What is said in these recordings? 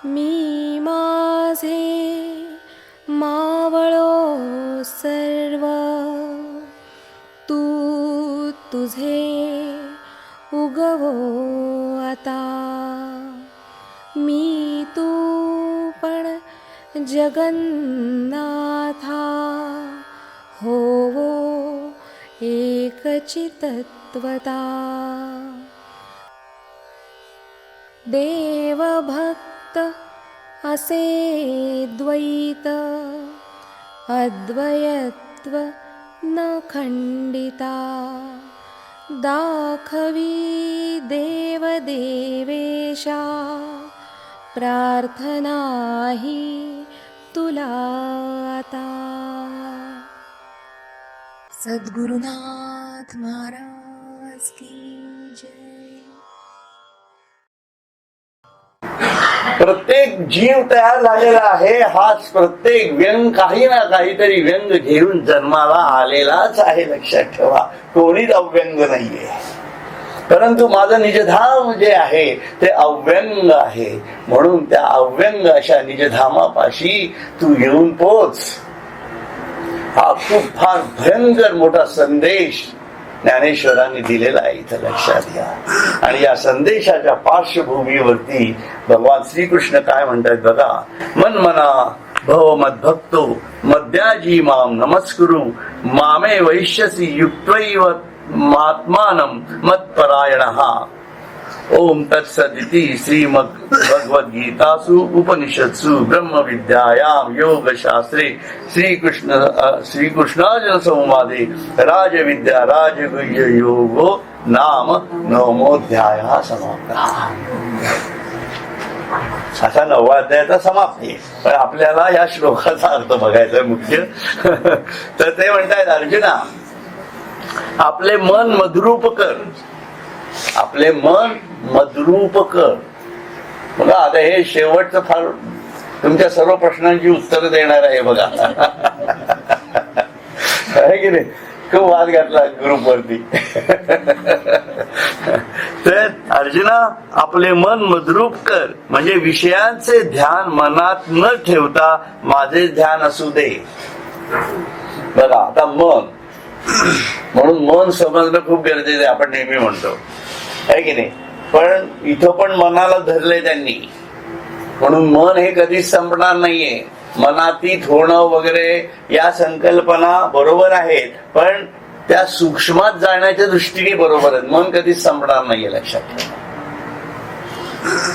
मी माझे मावळो सर्व, तू तुझे उगवो आता. मी तू पण जगन्नाथा, होवो एकचितत्वता. देवभक्त असे द्वैत, अद्वयत्व न खंडिता. दाखवी देवदेवेशा, प्रार्थना ही तुला आता. सद्गुरुनाथ महाराज की जय. प्रत्येक जीव तयार झालेला आहे. हाच प्रत्येक व्यंग काही ना काहीतरी व्यंग घेऊन जन्माला आलेलाच आहे. लक्षात ठेवा, कोणीच अव्यंग नाहीये. परंतु माझं निजधाम जे आहे ते अव्यंग आहे. म्हणून त्या अव्यंग अशा निजधामापाशी तू येऊन पोच. हा खूप फार भयंकर मोठा संदेश ज्ञानेश्वरांनी दिलेला आहे, इथं लक्षात घ्या. आणि या संदेशाच्या पार्श्वभूमीवरती भगवान श्रीकृष्ण काय म्हणतात बघा. मन्मना भव मद्भक्तो मद्याजी माम नमस्कुरु, मामे वैश्यसी युक्त्वैव महात्मानं मत्परायणः. ओम तत्सदिति श्रीमद्भगवद्गीतासु उपनिषत्सु ब्रह्मविद्यायां योगशास्त्रे श्रीकृष्णार्जुन संवादे राजविद्या राजगुह्य योगो नाम नवमोऽध्यायः समाप्तः. असा 9वा अध्यायाचा समाप्ती. पण आपल्याला या श्लोकाचा अर्थ बघायचा मुख्य. तर ते म्हणतायत, अर्जुना आपले मन मद्रूप कर. आपले मन मद्रूप कर. बघा आता हे शेवटचं फार तुमच्या सर्व प्रश्नांची उत्तर देणार आहे बघा. आहे की नाही? खूप वाद घातला ग्रुप वरती. तर अर्जुना आपले मन मद्रूप कर, म्हणजे विषयांचे ध्यान मनात न ठेवता माझे ध्यान असू दे. बघा आता मन, म्हणून मन समजणं खूप गरजेचं आहे. आपण नेहमी म्हणतो आहे की नाही? पण इथं पण मनाला धरलंय त्यांनी. म्हणून मन हे कधीच संपणार नाहीये. मनातीत होणं वगैरे या संकल्पना बरोबर आहेत, पण त्या सूक्ष्मात जाण्याच्या दृष्टीने बरोबर आहेत. मन कधीच संपणार नाहीये, लक्षात ठेवा.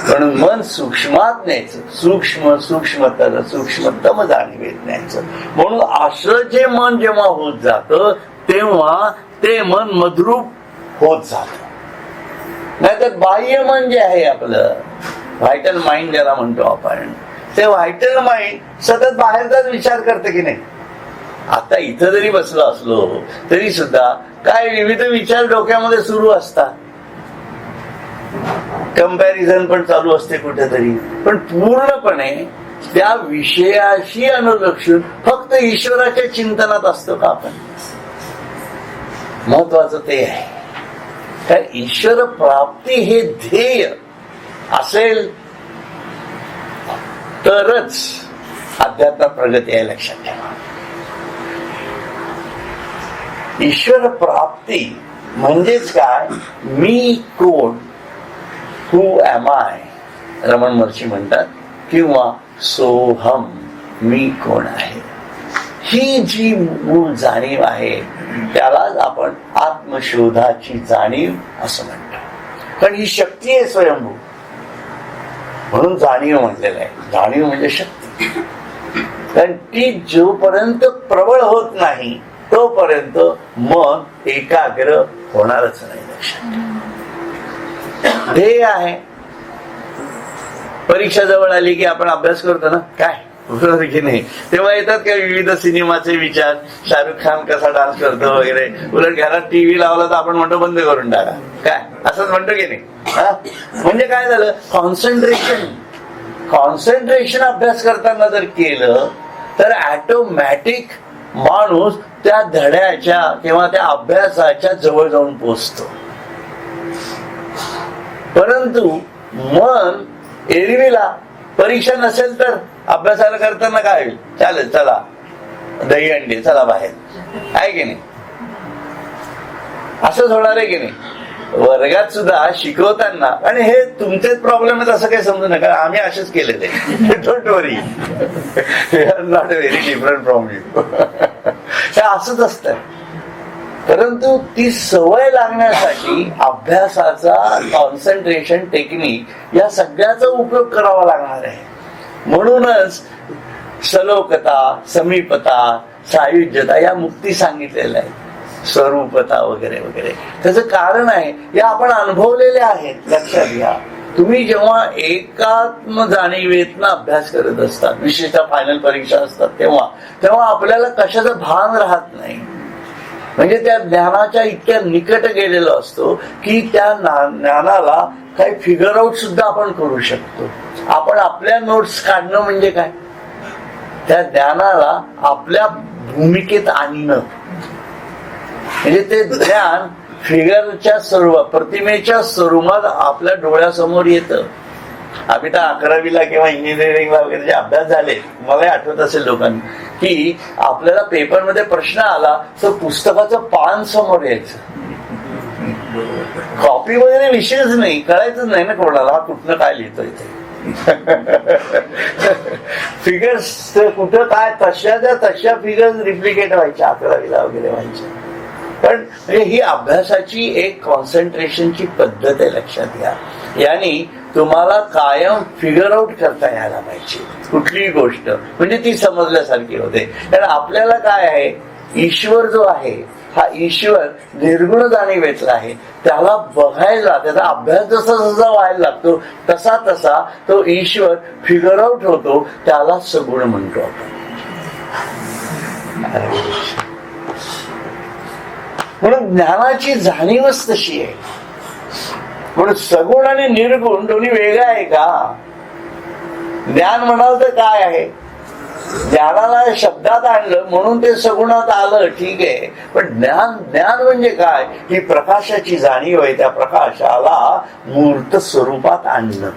म्हणून मन सूक्ष्मात न्यायचं, सूक्ष्म सूक्ष्मतर सूक्ष्मतम जाणीवेत न्यायचं. म्हणून असं जे मन जेव्हा होत जातं तेव्हा ते मन मद्रूप होत जात. नाहीतर बाह्य मन जे आहे आपलं व्हायटल माइंड ज्याला म्हणतो आपण, ते व्हायटल माइंड सतत बाहेरचाच विचार करते की नाही. आता इथं जरी बसलो असलो तरी सुद्धा काय विविध विचार डोक्यामध्ये सुरू असतात. कंपॅरिझन पण चालू असते कुठेतरी, पण पूर्णपणे त्या विषयाशी अनुलक्षून फक्त ईश्वराच्या चिंतनात असतो का आपण. महत्वाचं ते आहे. कारण ईश्वर प्राप्ती हे ध्येय असेल तरच अध्यात्मात प्रगती आहे, लक्षात ठेवा. ईश्वर प्राप्ती म्हणजेच काय, मी कोण, हू एम आय रमण महर्षी म्हणतात, किंवा सोहम, मी कोण आहे. ही जी मूळ जाणीव आहे त्यालाच आपण आत्मशोधाची जाणीव असं म्हणतो. कारण ही शक्ती आहे स्वयंभू, म्हणून जाणीव म्हटलेलं आहे. जाणीव म्हणजे शक्ती. कारण ती जोपर्यंत प्रबळ होत नाही तोपर्यंत मन एकाग्र होणारच नाही, लक्षात. ध्येय आहे. परीक्षा जवळ आली की आपण अभ्यास करतो ना, काय की नाही, तेव्हा येतात काय विविध सिनेमाचे विचार, शाहरुख खान कसा डान्स करतो वगैरे. उलट घरात टीव्ही लावला तर आपण म्हणतो बंद करून टाका, काय असंच म्हणतो की नाही. म्हणजे काय झालं, कॉन्सन्ट्रेशन अभ्यास करताना जर केलं तर ऑटोमॅटिक माणूस त्या धड्याच्या किंवा त्या अभ्यासाच्या जवळ जाऊन पोचतो. परंतु मन एरवीला परीक्षा नसेल तर अभ्यासाला करताना काय होईल, चालेल चला दही अंडी चला बाहेर, आहे की नाही? असंच होणार आहे की नाही? वर्गात सुद्धा शिकवताना, आणि हे तुमचेच प्रॉब्लेम आहेत असं काही समजू नका, आम्ही असेच केलेले, don't worry, we are not very different from you. हे असंच असतं. परंतु ती सवय लागण्यासाठी अभ्यासाचा, कॉन्सन्ट्रेशन टेक्निक या सगळ्याचा उपयोग करावा लागणार आहे. म्हणूनच सलोकता, समीपता, सायुज्यता या मुक्ती सांगितलेल्या आहेत, स्वरूपता वगैरे वगैरे. त्याचं कारण आहे, या आपण अनुभवलेल्या आहेत. लक्षात घ्या, तुम्ही जेव्हा एकात्म जाणीवेतनं अभ्यास करत असतात, विशेषतः फायनल परीक्षा असतात, तेव्हा आपल्याला कशाचं भान राहत नाही. म्हणजे त्या ज्ञानाच्या इतक्या निकट गेलेलो असतो की त्या ज्ञानाला काही फिगर आउट सुद्धा आपण करू शकतो. आपण आपल्या नोट्स काढणं म्हणजे काय, त्या ज्ञानाला आपल्या भूमिकेत आणणं. म्हणजे ते ज्ञान फिगरच्या स्वरूपात, प्रतिमेच्या स्वरूपात आपल्या डोळ्यासमोर येतं. आम्ही तर 11वीला किंवा इंजिनिअरिंगला वगैरे जे अभ्यास झाले, मला आठवत असेल लोकांना, की आपल्याला पेपरमध्ये प्रश्न आला तर पुस्तकाचं पान समोर यायचं, कॉपी वगैरे विषयच नाही, कळायचं नाही ना कोणाला हा कुठनं काय लिहितोय ते. फिगर्स कुठं काय तशा फिगर्स रिप्लिकेट व्हायच्या 11वीला वगैरे व्हायच्या. पण म्हणजे ही अभ्यासाची एक कॉन्सन्ट्रेशनची पद्धत आहे. लक्षात घ्या, यानी तुम्हाला कायम फिगर आउट करता यायला पाहिजे कुठलीही गोष्ट, म्हणजे ती समजल्यासारखी होते. कारण आपल्याला काय आहे, ईश्वर जो आहे हा ईश्वर निर्गुण जाणीवेतला आहे. त्याला बघायला, त्याचा अभ्यास जसा जसा व्हायला लागतो तसा तसा तो ईश्वर फिगर आउट होतो. त्याला सगुण म्हणतो आपण. म्हणून ज्ञानाची जाणीवच तशी आहे. म्हणून सगुण आणि निर्गुण दोन्ही वेगळं आहे का? ज्ञान म्हणाल तर काय आहे, ज्ञानाला शब्दात आणलं म्हणून ते सगुणात आलं, ठीक आहे. पण ज्ञान म्हणजे काय, ही प्रकाशाची जाणीव आहे. त्या प्रकाशाला मूर्त स्वरूपात आणणं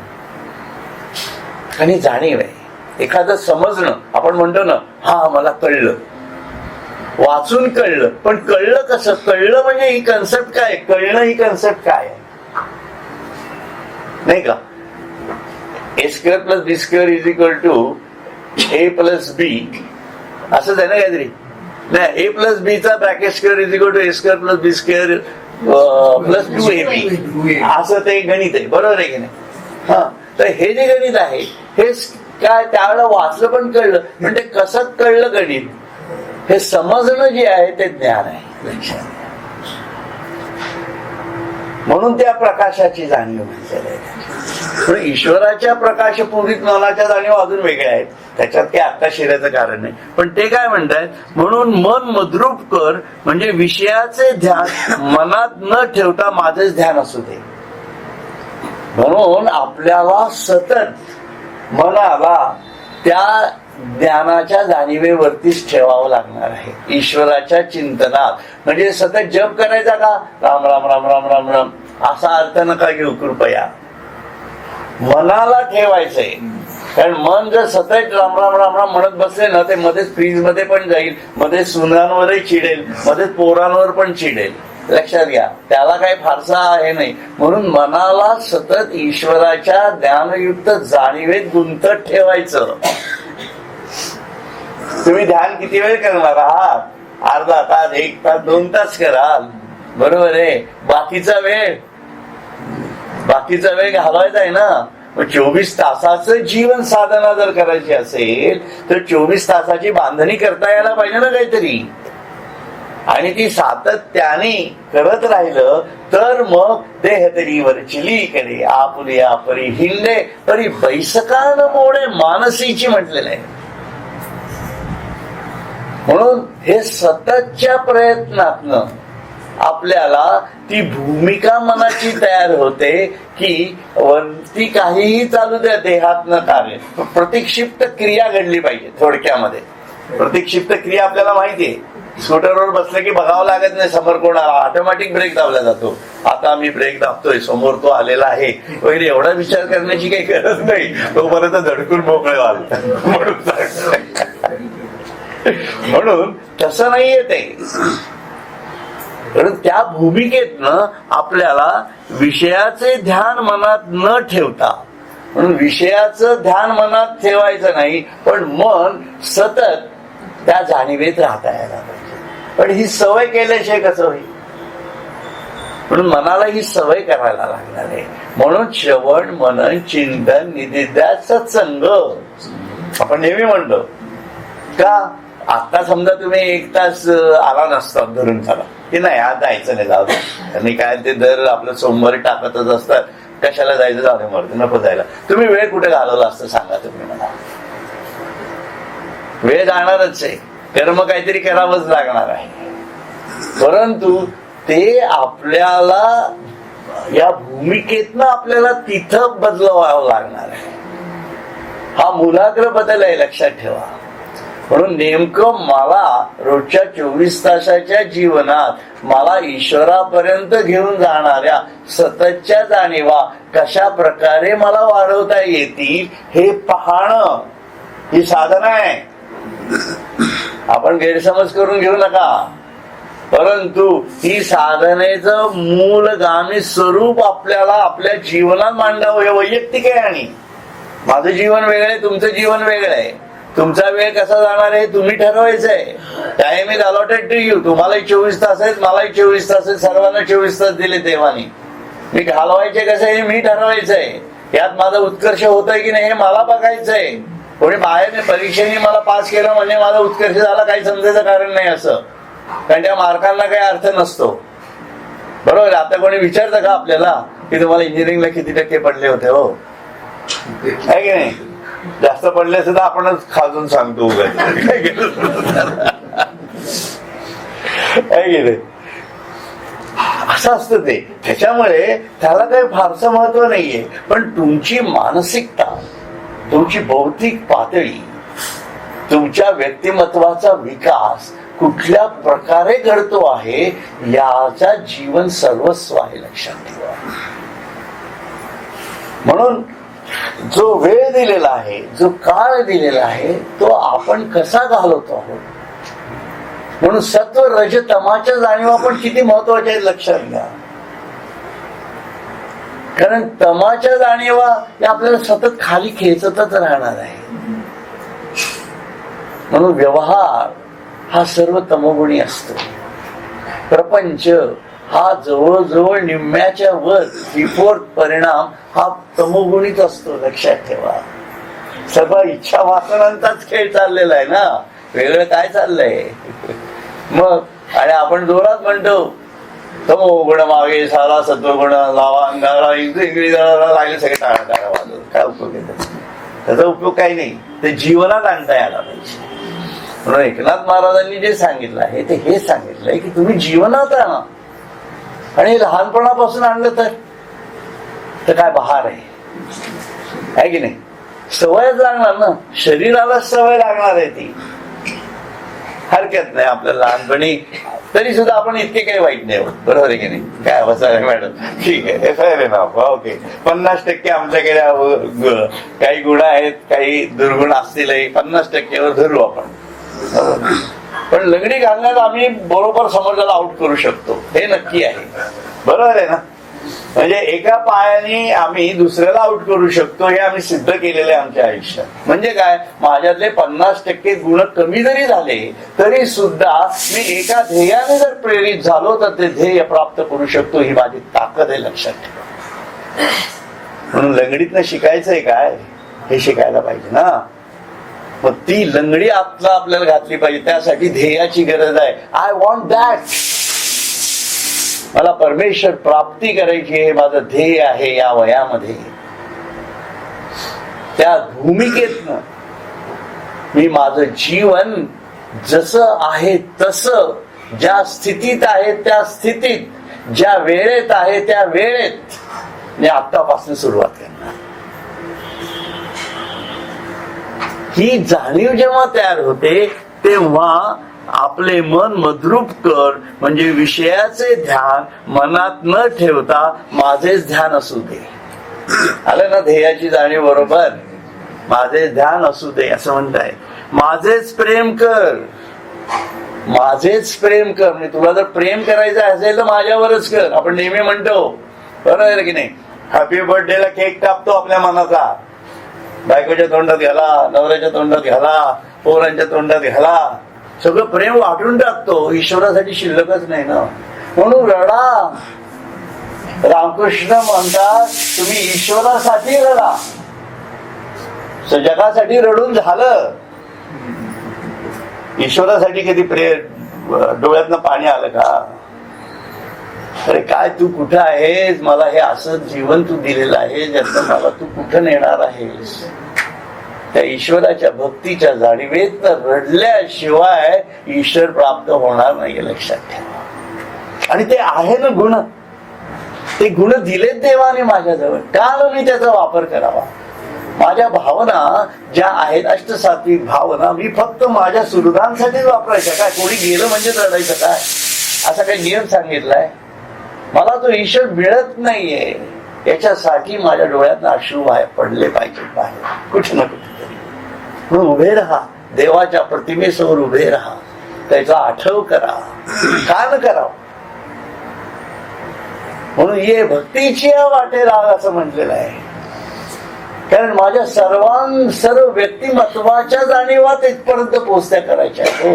आणि जाणीव आहे. एखादं समजणं, आपण म्हणतो ना, हा मला कळलं, वाचून कळलं. पण कळलं कसं, कळलं म्हणजे ही कन्सेप्ट काय, कळणं ही कन्सेप्ट काय आहे, नाही का? A² + B² = A+B असंच आहे ना काहीतरी, नाही, A+B चा ब्रॅकेट² = A² + B² + 2AB असं ते गणित आहे, बरोबर आहे की नाही? हा, तर हे जे गणित आहे हे काय, त्यावेळेला वाचलं पण कळलं. पण ते कसं कळलं गणित, हे समजणं जे आहे ते ज्ञान आहे. लक्षात, म्हणून त्या प्रकाशाची जाणीव म्हणजे पण ईश्वराच्या प्रकाशपूरित मनाच्या जाणीव अजून वेगळ्या आहेत. त्याच्यात काही आत्ता शिरायचं कारण नाही. पण ते काय म्हणतात, म्हणून मन मद्रूप कर, म्हणजे विषयाचे ध्यान मनात न ठेवता माझेच ध्यान असू दे. म्हणून आपल्याला सतत मनाला त्या ज्ञानाच्या जाणीवेवरतीच ठेवावं लागणार आहे, ईश्वराच्या चिंतनात. म्हणजे सतत जप करायचा का, राम राम राम राम राम राम असा अर्थ नका घेऊ कृपया. मनाला ठेवायचंय. कारण मन जर सतत राम राम राम राम म्हणत बसले ना, ते मध्येच फ्रीज मध्ये पण जाईल, मध्ये सुनांवरही चिडेल, मध्ये पोरांवर पण चिडेल. लक्षात घ्या, त्याला काही फारसा हे नाही. म्हणून मनाला सतत ईश्वराच्या ज्ञानयुक्त जाणीवेत गुंतत ठेवायचं. तुम्ही ध्यान किती वेळ करणार आहात, अर्धा तास, 1 तास, 2 तास कराल, बरोबर आहे. बाकीचा वेळ घालवायचा आहे ना. मग 24 तासाचं जीवन साधना जर करायची असेल तर 24 तासाची बांधणी करता यायला पाहिजे ना काहीतरी. आणि ती सातत्याने करत राहिलं तर मग देह तरी वरचिली करे आपुलिया परी हिंडे परी बैसकान मोडे मानसीची म्हटलेलं आहे. म्हणून हे सततच्या प्रयत्नातनं आपल्याला ती भूमिका मनाची तयार होते की वरती काहीही चालू द्या, देहातनं कार्य, प्रतिक्षिप्त क्रिया घडली पाहिजे. थोडक्यामध्ये प्रतिक्षिप्त क्रिया आपल्याला माहिती आहे स्कूटरवर बसलं की बघावं लागत नाही समोर कोण आला, ऑटोमॅटिक ब्रेक दाबला जातो. आता मी ब्रेक दाबतोय, समोर तो आलेला आहे वगैरे, एवढा विचार करण्याची काही गरज नाही. तोपर्यंत धडकून मोकळे व्हाल म्हणून तसं नाहीये ते. कारण त्या भूमिकेतनं आपल्याला विषयाचे ध्यान मनात न ठेवता, म्हणून विषयाचं ध्यान मनात ठेवायचं नाही, पण मन सतत त्या जाणीवेत राहता यायला पाहिजे. पण ही सवय केल्याशिवाय कसं होईल? म्हणून मनाला ही सवय करायला लागणार आहे. म्हणून श्रवण, मनन, चिंतन, निधिध्यास, सत्संग आपण नेहमी म्हणतो का. आता समजा तुम्ही 1 तास आला नसता धरून चला की नाही आज जायचं नाही, जाऊ दे. आणि काय ते दर आपलं सोमवारी टाकतच असतात, कशाला जायचं, जाऊ दे मरते, नको जायला. तुम्ही वेळ कुठे घालवला असतं सांगा तुम्ही मला. वेळ जाणारच आहे, कर्म काहीतरी करावंच लागणार आहे. परंतु ते आपल्याला या भूमिकेतनं आपल्याला तिथं बदलवावं लागणार आहे. हा मूलाग्र बदल आहे, लक्षात ठेवा. म्हणून नेमकं मला रोजच्या 24 तासाच्या जीवनात मला ईश्वरापर्यंत घेऊन जाणाऱ्या सततच्या जाणीवा कशा प्रकारे मला वाढवता येतील हे पाहणं ही साधना आहे. आपण गैरसमज करून घेऊ नका. परंतु ही साधनेचं मूलगामी स्वरूप आपल्याला आपल्या जीवनात मांडावं. हे वैयक्तिक आहे आणि माझं जीवन वेगळं आहे, तुमचं जीवन वेगळं आहे. तुमचा वेळ कसा जाणार आहे तुम्ही ठरवायचंय. Time is allotted to you. तुम्हालाही 24 तास आहेत, मलाही 24 तास आहेत, सर्वांना 24 तास दिले देवानी. मी घालवायचे कसे हे मी ठरवायचंय. यात माझा उत्कर्ष होतोय की नाही हे मला बघायचंय. कोणी बाहेर परीक्षेने मला पास केलं म्हणजे माझा उत्कर्ष झाला काही समजायचं कारण नाही असं. कारण त्या मार्कांना काही अर्थ नसतो. बरोबर. आता कोणी विचारतं का आपल्याला की तुम्हाला इंजिनिअरिंगला किती टक्के पडले होते? हो आहे की नाही? जास्त पडले सुद्धा आपणच खाजून सांगतो आहे की नाही? असं असतं ते. त्याच्यामुळे त्याला काही फारसं महत्व नाहीये. पण तुमची मानसिकता, तुमची बौद्धिक पातळी, तुमच्या व्यक्तिमत्वाचा विकास कुठल्या प्रकारे घडतो आहे याचा जीवन सर्वस्व आहे, लक्षात ठेवा. म्हणून जो वेळ दिलेला आहे, जो काळ दिलेला आहे तो आपण कसा घालवतो आहोत. म्हणून सत्व रज तमाच्या जाणीवा पण किती महत्वाच्या आहेत लक्षात घ्या. कारण तमाच्या जाणीवा या आपल्याला सतत खाली खेचतच राहणार आहे. म्हणून व्यवहार हा सर्व तमोगुणी असतो. प्रपंच हा जवळजवळ निम्म्याच्या वर 3/4 परिणाम हा तमोगुणीच असतो, लक्षात ठेवा. सर्व इच्छा वासनांचाच खेळ चाललेला आहे ना, वेगळं काय चाललंय मग. आणि आपण जोरात म्हणतो तमोगुण मागे सारा सत्वगुण लावा अंगाला, इंग्रजी लागले सगळे टाळा टाळा वाजवत. काय उपयोग आहे त्याचा? उपयोग काही नाही. ते जीवनात आणता यायला पाहिजे. म्हणून एकनाथ महाराजांनी जे सांगितलं आहे ते हे सांगितलंय की तुम्ही जीवनात आणा. आणि लहानपणापासून आणलं तर काय बहार आहे की नाही? सवयच लागणार ना, शरीराला सवय लागणार आहे ती. हरकत नाही आपल्याला लहानपणी तरी सुद्धा आपण इतके काही वाईट नाही होत. बरोबर आहे की नाही? काय अवस्था मॅडम? ठीक आहे, FIR आहे ना. ओके, 50% आमच्याकडे काही गुण आहेत, काही दुर्गुण असतीलही. 50%वर धरू आपण. पण लंगडी घालण्यात आम्ही बरोबर समोरच्याला आउट करू शकतो हे नक्की आहे. बरोबर आहे ना? म्हणजे एका पायाने आम्ही दुसऱ्याला आउट करू शकतो हे आम्ही सिद्ध केलेलं आहे आमच्या आयुष्यात. म्हणजे काय, माझ्यातले 50% गुण कमी जरी झाले तरी सुद्धा मी एका ध्येयाने जर प्रेरित झालो तर ते ध्येय प्राप्त करू शकतो. ही माझी ताकद आहे, लक्षात ठेवा. म्हणून लंगडीतनं शिकायचंय काय हे शिकायला पाहिजे ना. मग ती लंगडी आपल्याला घातली पाहिजे. त्यासाठी ध्येयाची गरज आहे. I want that. मला परमेश्वर प्राप्ती करायची हे माझं ध्येय आहे या वयामध्ये. त्या भूमिकेतनं मी माझं जीवन जसं आहे तसं, ज्या स्थितीत आहे त्या स्थितीत, ज्या वेळेत आहे त्या वेळेत मी आत्तापासून सुरुवात करणार. ही जाणीव जेव्हा तयार होते तेव्हा आपले मन मद्रूप कर, म्हणजे विषयाचे ध्यान मनात न ठेवता माझेच ध्यान असू दे. आलं ना ध्येयाची जाणीव बरोबर. माझेच ध्यान असू दे असं म्हणताय. माझेच प्रेम कर, माझेच प्रेम कर. म्हणजे तुला जर प्रेम करायचं असेल तर माझ्यावरच कर. आपण नेहमी म्हणतो बरोबर आहे की नाही. हॅपी बर्थडेला केक कापतो आपल्या मनाचा, बायकोच्या तोंडात घाला, नवऱ्याच्या तोंडात घाला, पोरांच्या तोंडात घाला, सगळं प्रेम वाटून टाकतो. ईश्वरासाठी शिल्लकच नाही ना. म्हणून रडा. रामकृष्ण म्हणतात तुम्ही ईश्वरासाठी रडा, जगासाठी रडून झालं. ईश्वरासाठी कधी डोळ्यातनं पाणी आलं का? अरे काय तू कुठं आहेस, मला हे असं जीवन तू दिलेलं आहे ज्यातनं मला तू कुठं नेणार आहेस. त्या ईश्वराच्या भक्तीच्या जाणीवेत रडल्याशिवाय ईश्वर प्राप्त होणार नाही, लक्षात ठेवा. आणि ते आहे ना गुण, ते गुण दिलेत देवाने माझ्याजवळ, का मी त्याचा वापर करावा. माझ्या भावना ज्या आहेत अष्टसात्विक भावना मी फक्त माझ्या सुहृदांसाठीच वापरायच्या. काय कोणी गेलं म्हणजे रडायचं काय, असा काही नियम सांगितलाय? मला तो ईश्वर मिळत नाहीये याच्यासाठी माझ्या डोळ्यात अश्रू बाहेर पडले पाहिजे, बाहेर कुठे ना कुठेतरी. म्हणून उभे राहा, देवाच्या प्रतिमेसमोर उभे राहा, त्याचा आठव करा, का न करावं. म्हणून ये भक्तीची वाटे राग असं म्हटलेलं आहे. कारण माझ्या सर्व व्यक्तिमत्वाच्या जाणीवा तिथपर्यंत पोचत्या करायच्या. हो,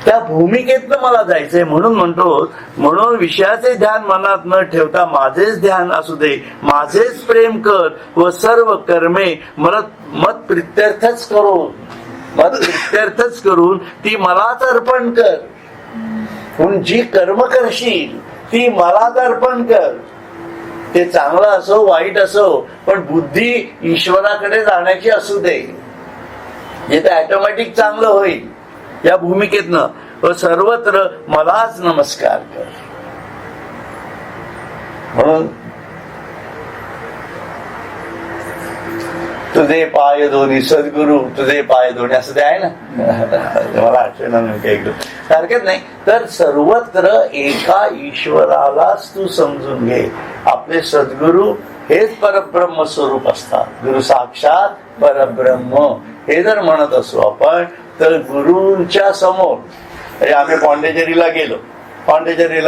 त्या भूमिकेतनं मला जायचंय. म्हणून म्हणतो, म्हणून विषयाचे ध्यान मनात न ठेवता माझेच ध्यान असू दे, माझेच प्रेम कर व सर्व कर्मे मत प्रित्यर्थच करून ती मलाच अर्पण कर. म्हणून जी कर्म करशील ती मलाच अर्पण कर. ते चांगलं असो वाईट असो, पण बुद्धी ईश्वराकडे जाण्याची असू दे, जे ते ऑटोमॅटिक चांगलं होईल. या भूमिकेतनं व सर्वत्र मलाच नमस्कार कर. म्हणून तुझे पाय दोन्ही सद्गुरु, तुझे पाय दोन्ही असं ते आहे ना, मला आठवण हरकत नाही. तर सर्वत्र एका ईश्वरालाच तू समजून घे. आपले सद्गुरु हेच परब्रह्म स्वरूप असतात. गुरु साक्षात परब्रह्म हे जर म्हणत असू आपण, तर गुरूंच्या समोर आम्ही पॉंडेचेरीला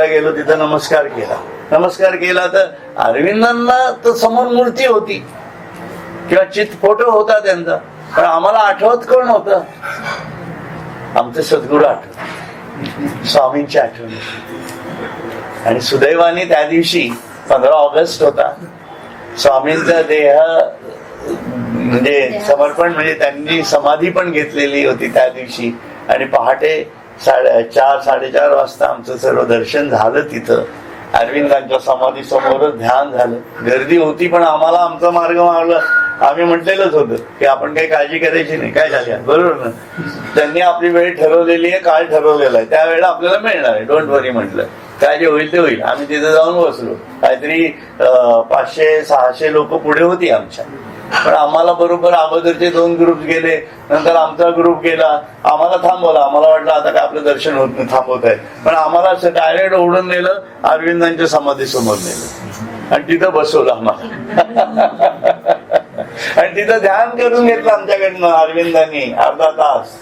गेलो, तिथं नमस्कार केला तर अरविंदांना तर समोर मूर्ती होती किंवा चित फोटो होता त्यांचा, पण आम्हाला आठवत कोण होतं? आमचे सद्गुरू आठवत, स्वामींची आठवण. आणि सुदैवाने त्या दिवशी 15 ऑगस्ट होता. स्वामींचा देह म्हणजे समर्पण, म्हणजे त्यांनी समाधी पण घेतलेली होती त्या दिवशी. आणि पहाटे 4-4:30 वाजता आमचं सर्व दर्शन झालं. तिथं अरविंदांच्या समाधी समोरच ध्यान झालं. गर्दी होती, पण आम्हाला आमचा मार्ग मागला. आम्ही म्हटलेलंच होतं की आपण काही काळजी करायची नाही, काय झाली बरोबर ना. त्यांनी आपली वेळ ठरवलेली आहे, काळ ठरवलेला आहे, त्या वेळेला आपल्याला मिळणार आहे. डोंट वरी म्हटलं, काय जे होईल ते होईल. आम्ही तिथे जाऊन बसलो. काहीतरी 500-600 लोक पुढे होती आमच्या, पण आम्हाला बरोबर अगोदरचे 2 ग्रुप गेले, नंतर आमचा ग्रुप गेला. आम्हाला थांबवला. आम्हाला वाटलं आता काय आपलं दर्शन होत नाही, थांबवत आहे. पण आम्हाला डायरेक्ट ओढून नेलं, अरविंदांच्या समाधी समोर नेलं आणि तिथं बसवलं आम्हाला. आणि तिथं ध्यान करून घेतलं आमच्याकडनं अरविंदांनी अर्धा तास.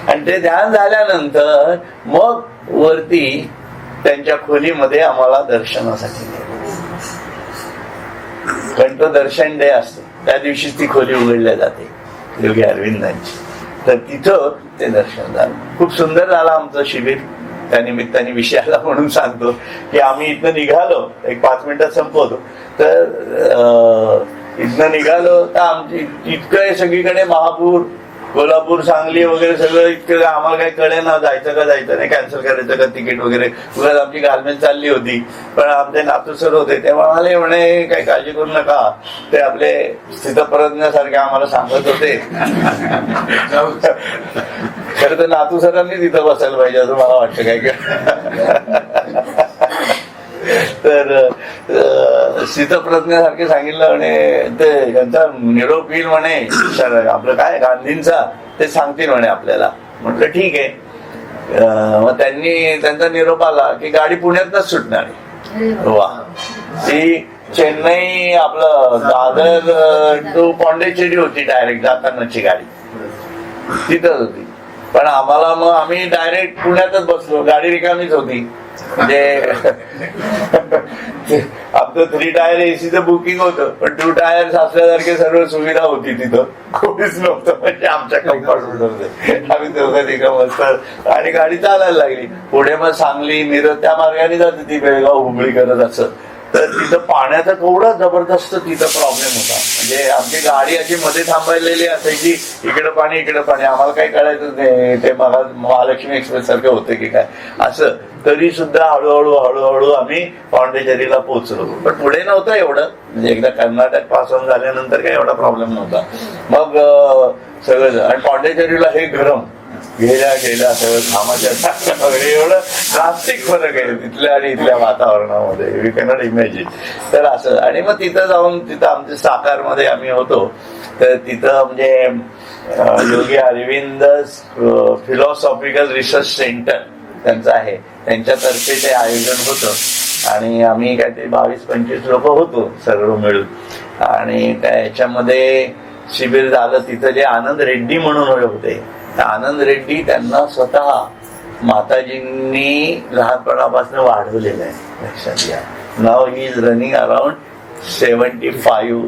आणि ते ध्यान झाल्यानंतर मग वरती त्यांच्या खोलीमध्ये आम्हाला दर्शनासाठी नेलं. कंठदर्शन डे असतो, त्या दिवशी ती खोली उघडल्या जाते योगी अरविंदांची. तर तिथं ते दर्शन झालं. खूप सुंदर झालं आमचं शिबिर. त्या निमित्ताने विषयाला म्हणून सांगतो की आम्ही इथनं निघालो, एक 5 मिनिटात संपवतो. तर इथनं निघालो तर आमची इतकं सगळीकडे महापूर, कोल्हापूर, सांगली वगैरे सगळं इतकं आम्हाला काही कळे ना, जायचं का जायचं नाही, कॅन्सल करायचं का तिकीट वगैरे. उगाच आमची घालमेल चालली होती. पण आमचे नातू सर होते, ते म्हणाले म्हणे काही काळजी करू नका, ते आपले स्थितप्रज्ञासारखे आम्हाला सांगत होते. खरं तर नातू सरांनी तिथं बसायला पाहिजे असं मला वाटतं काय. तर स्थितप्रज्ञासारखे सांगितलं म्हणे, ते यांचा निरोप येईल म्हणे आपलं काय गांधींचा, ते सांगतील म्हणे आपल्याला. म्हटलं ठीक आहे. मग त्यांचा निरोप आला की गाडी पुण्यातच सुटणार आहे. वा. ती चेन्नई आपलं दादर टू पॉंडेचेरी होती डायरेक्ट जातानाची गाडी, तिथंच होती. पण आम्हाला मग आम्ही डायरेक्ट पुण्यातच बसलो, गाडी रिकामीच होती. म्हणजे आमचं 3 टायर एसीचं बुकिंग होतं, पण 2 टायर्स असल्यासारखे सर्व सुविधा होती तिथं, कोणीच नव्हतं. म्हणजे आमच्या कंपार्टमेंट मध्ये आम्ही दोघं तिघं मस्त आणि गाडी चालायला लागली. पुढे मग सांगली मिरज त्या मार्गाने जाते ती, बेळगाव हुबळी करत असं. तर तिथं पाण्याचा केवढा जबरदस्त तिथं प्रॉब्लेम होता. म्हणजे आमची गाडी अशी मध्ये थांबलेली असायची, इकडं पाणी इकडं पाणी, आम्हाला काही कळायचं नाही ते महालक्ष्मी एक्सप्रेस सारखं होतं की काय असं. तरी सुद्धा हळूहळू आम्ही पॉंडेचेरीला पोहोचलो. पण पुढे नव्हतं एवढं, म्हणजे एकदा कर्नाटक पासून झाल्यानंतर काही एवढा प्रॉब्लेम नव्हता. मग सगळं आणि पॉंडेचेरीला हे गरम गेल्या सगळं कामाच्या एवढं ड्रास्टिक फरक आहे तिथल्या आणि इथल्या वातावरणामध्ये, वी कॅनॉट इमॅजिन. तर असं आणि मग तिथं जाऊन तिथं आमच्या साकारमध्ये आम्ही होतो. तर तिथं म्हणजे योगी अरविंद फिलॉसॉफिकल रिसर्च सेंटर त्यांचं आहे, त्यांच्यातर्फे ते आयोजन होतं आणि आम्ही काहीतरी 22-25 लोक होतो सर्व मिळून. आणि त्याच्यामध्ये शिबिर झालं. तिथं जे आनंद रेड्डी म्हणून होते, आनंद रेड्डी त्यांना स्वतः माताजींनी लहानपणापासून वाढवलेलं आहे, लक्षात घ्या. नाव ही इज रनिंग अराउंड 75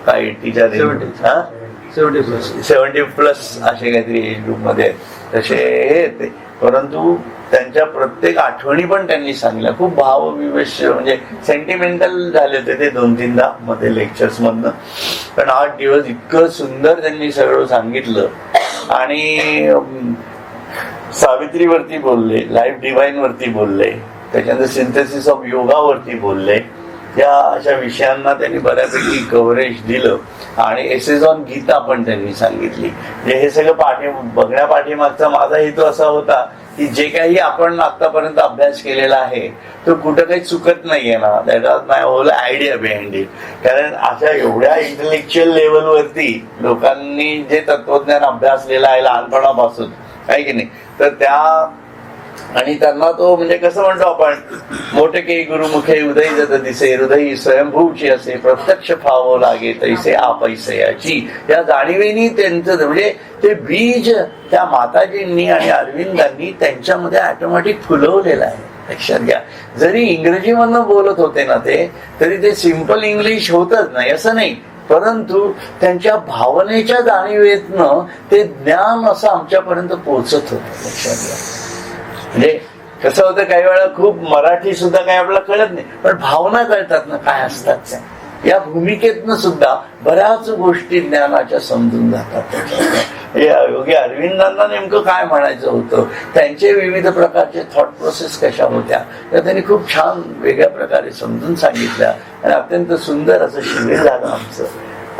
का 80च्या रेंज, 70+ असे काहीतरी एज ग्रुप मध्ये तसे हे येते. परंतु त्यांच्या प्रत्येक आठवणी पण त्यांनी सांगितल्या, खूप भावविवेश म्हणजे सेंटिमेंटल झाले होते ते 2-3दा मध्ये लेक्चर्स मधनं. पण 8 दिवस इतकं सुंदर त्यांनी सगळं सांगितलं. आणि सावित्रीवरती बोलले, लाईफ डिवाइन वरती बोलले, त्याच्यानंतर सिंथेसिस ऑफ योगा वरती बोलले. या अशा विषयांना त्यांनी बऱ्यापैकी कव्हरेज दिलं. आणि एसेज ऑन गीता पण त्यांनी सांगितली. म्हणजे हे सगळं बघण्यापाठीमागचा माझा हेतू असा होता की जे काही आपण आतापर्यंत अभ्यास केलेला आहे तो कुठं काही चुकत नाहीये ना. That was my whole idea behind it. कारण अशा एवढ्या इंटेलेक्च्युअल लेवलवरती लोकांनी जे तत्वज्ञान अभ्यासलेलं आहे लहानपणापासून, आहे की नाही, तर त्या आणि त्यांना तो म्हणजे कसं म्हणतो आपण, मोठे के गुरुमुखे उदय जत दिसे, हृदय स्वयंभूची असे, प्रत्यक्ष फावो लागे तैसे आपैसयाची. या जाणीवेनी त्यांचं म्हणजे ते बीज त्या माताजींनी आणि अरविंदांनी त्यांच्यामध्ये ऑटोमॅटिक फुलवलेलं आहे, लक्षात घ्या. जरी इंग्रजीमधनं बोलत होते ना ते, तरी ते सिम्पल इंग्लिश होतच नाही असं नाही, परंतु त्यांच्या भावनेच्या जाणीवेतनं ते ज्ञान असं आमच्यापर्यंत पोहोचत होतं, लक्षात घ्या. म्हणजे कसं होतं काही वेळा खूप मराठी सुद्धा काही आपल्याला कळत नाही, पण भावना कळतात ना काय असतात त्या. या भूमिकेतनं सुद्धा बऱ्याच गोष्टी ज्ञानाच्या समजून जातात. योगी अरविंदांना नेमकं काय म्हणायचं होतं, त्यांचे विविध प्रकारचे थॉट प्रोसेस कशा होत्या त्या त्यांनी खूप छान वेगळ्या प्रकारे समजून सांगितल्या. आणि अत्यंत सुंदर असं शिबिर झालं आमचं.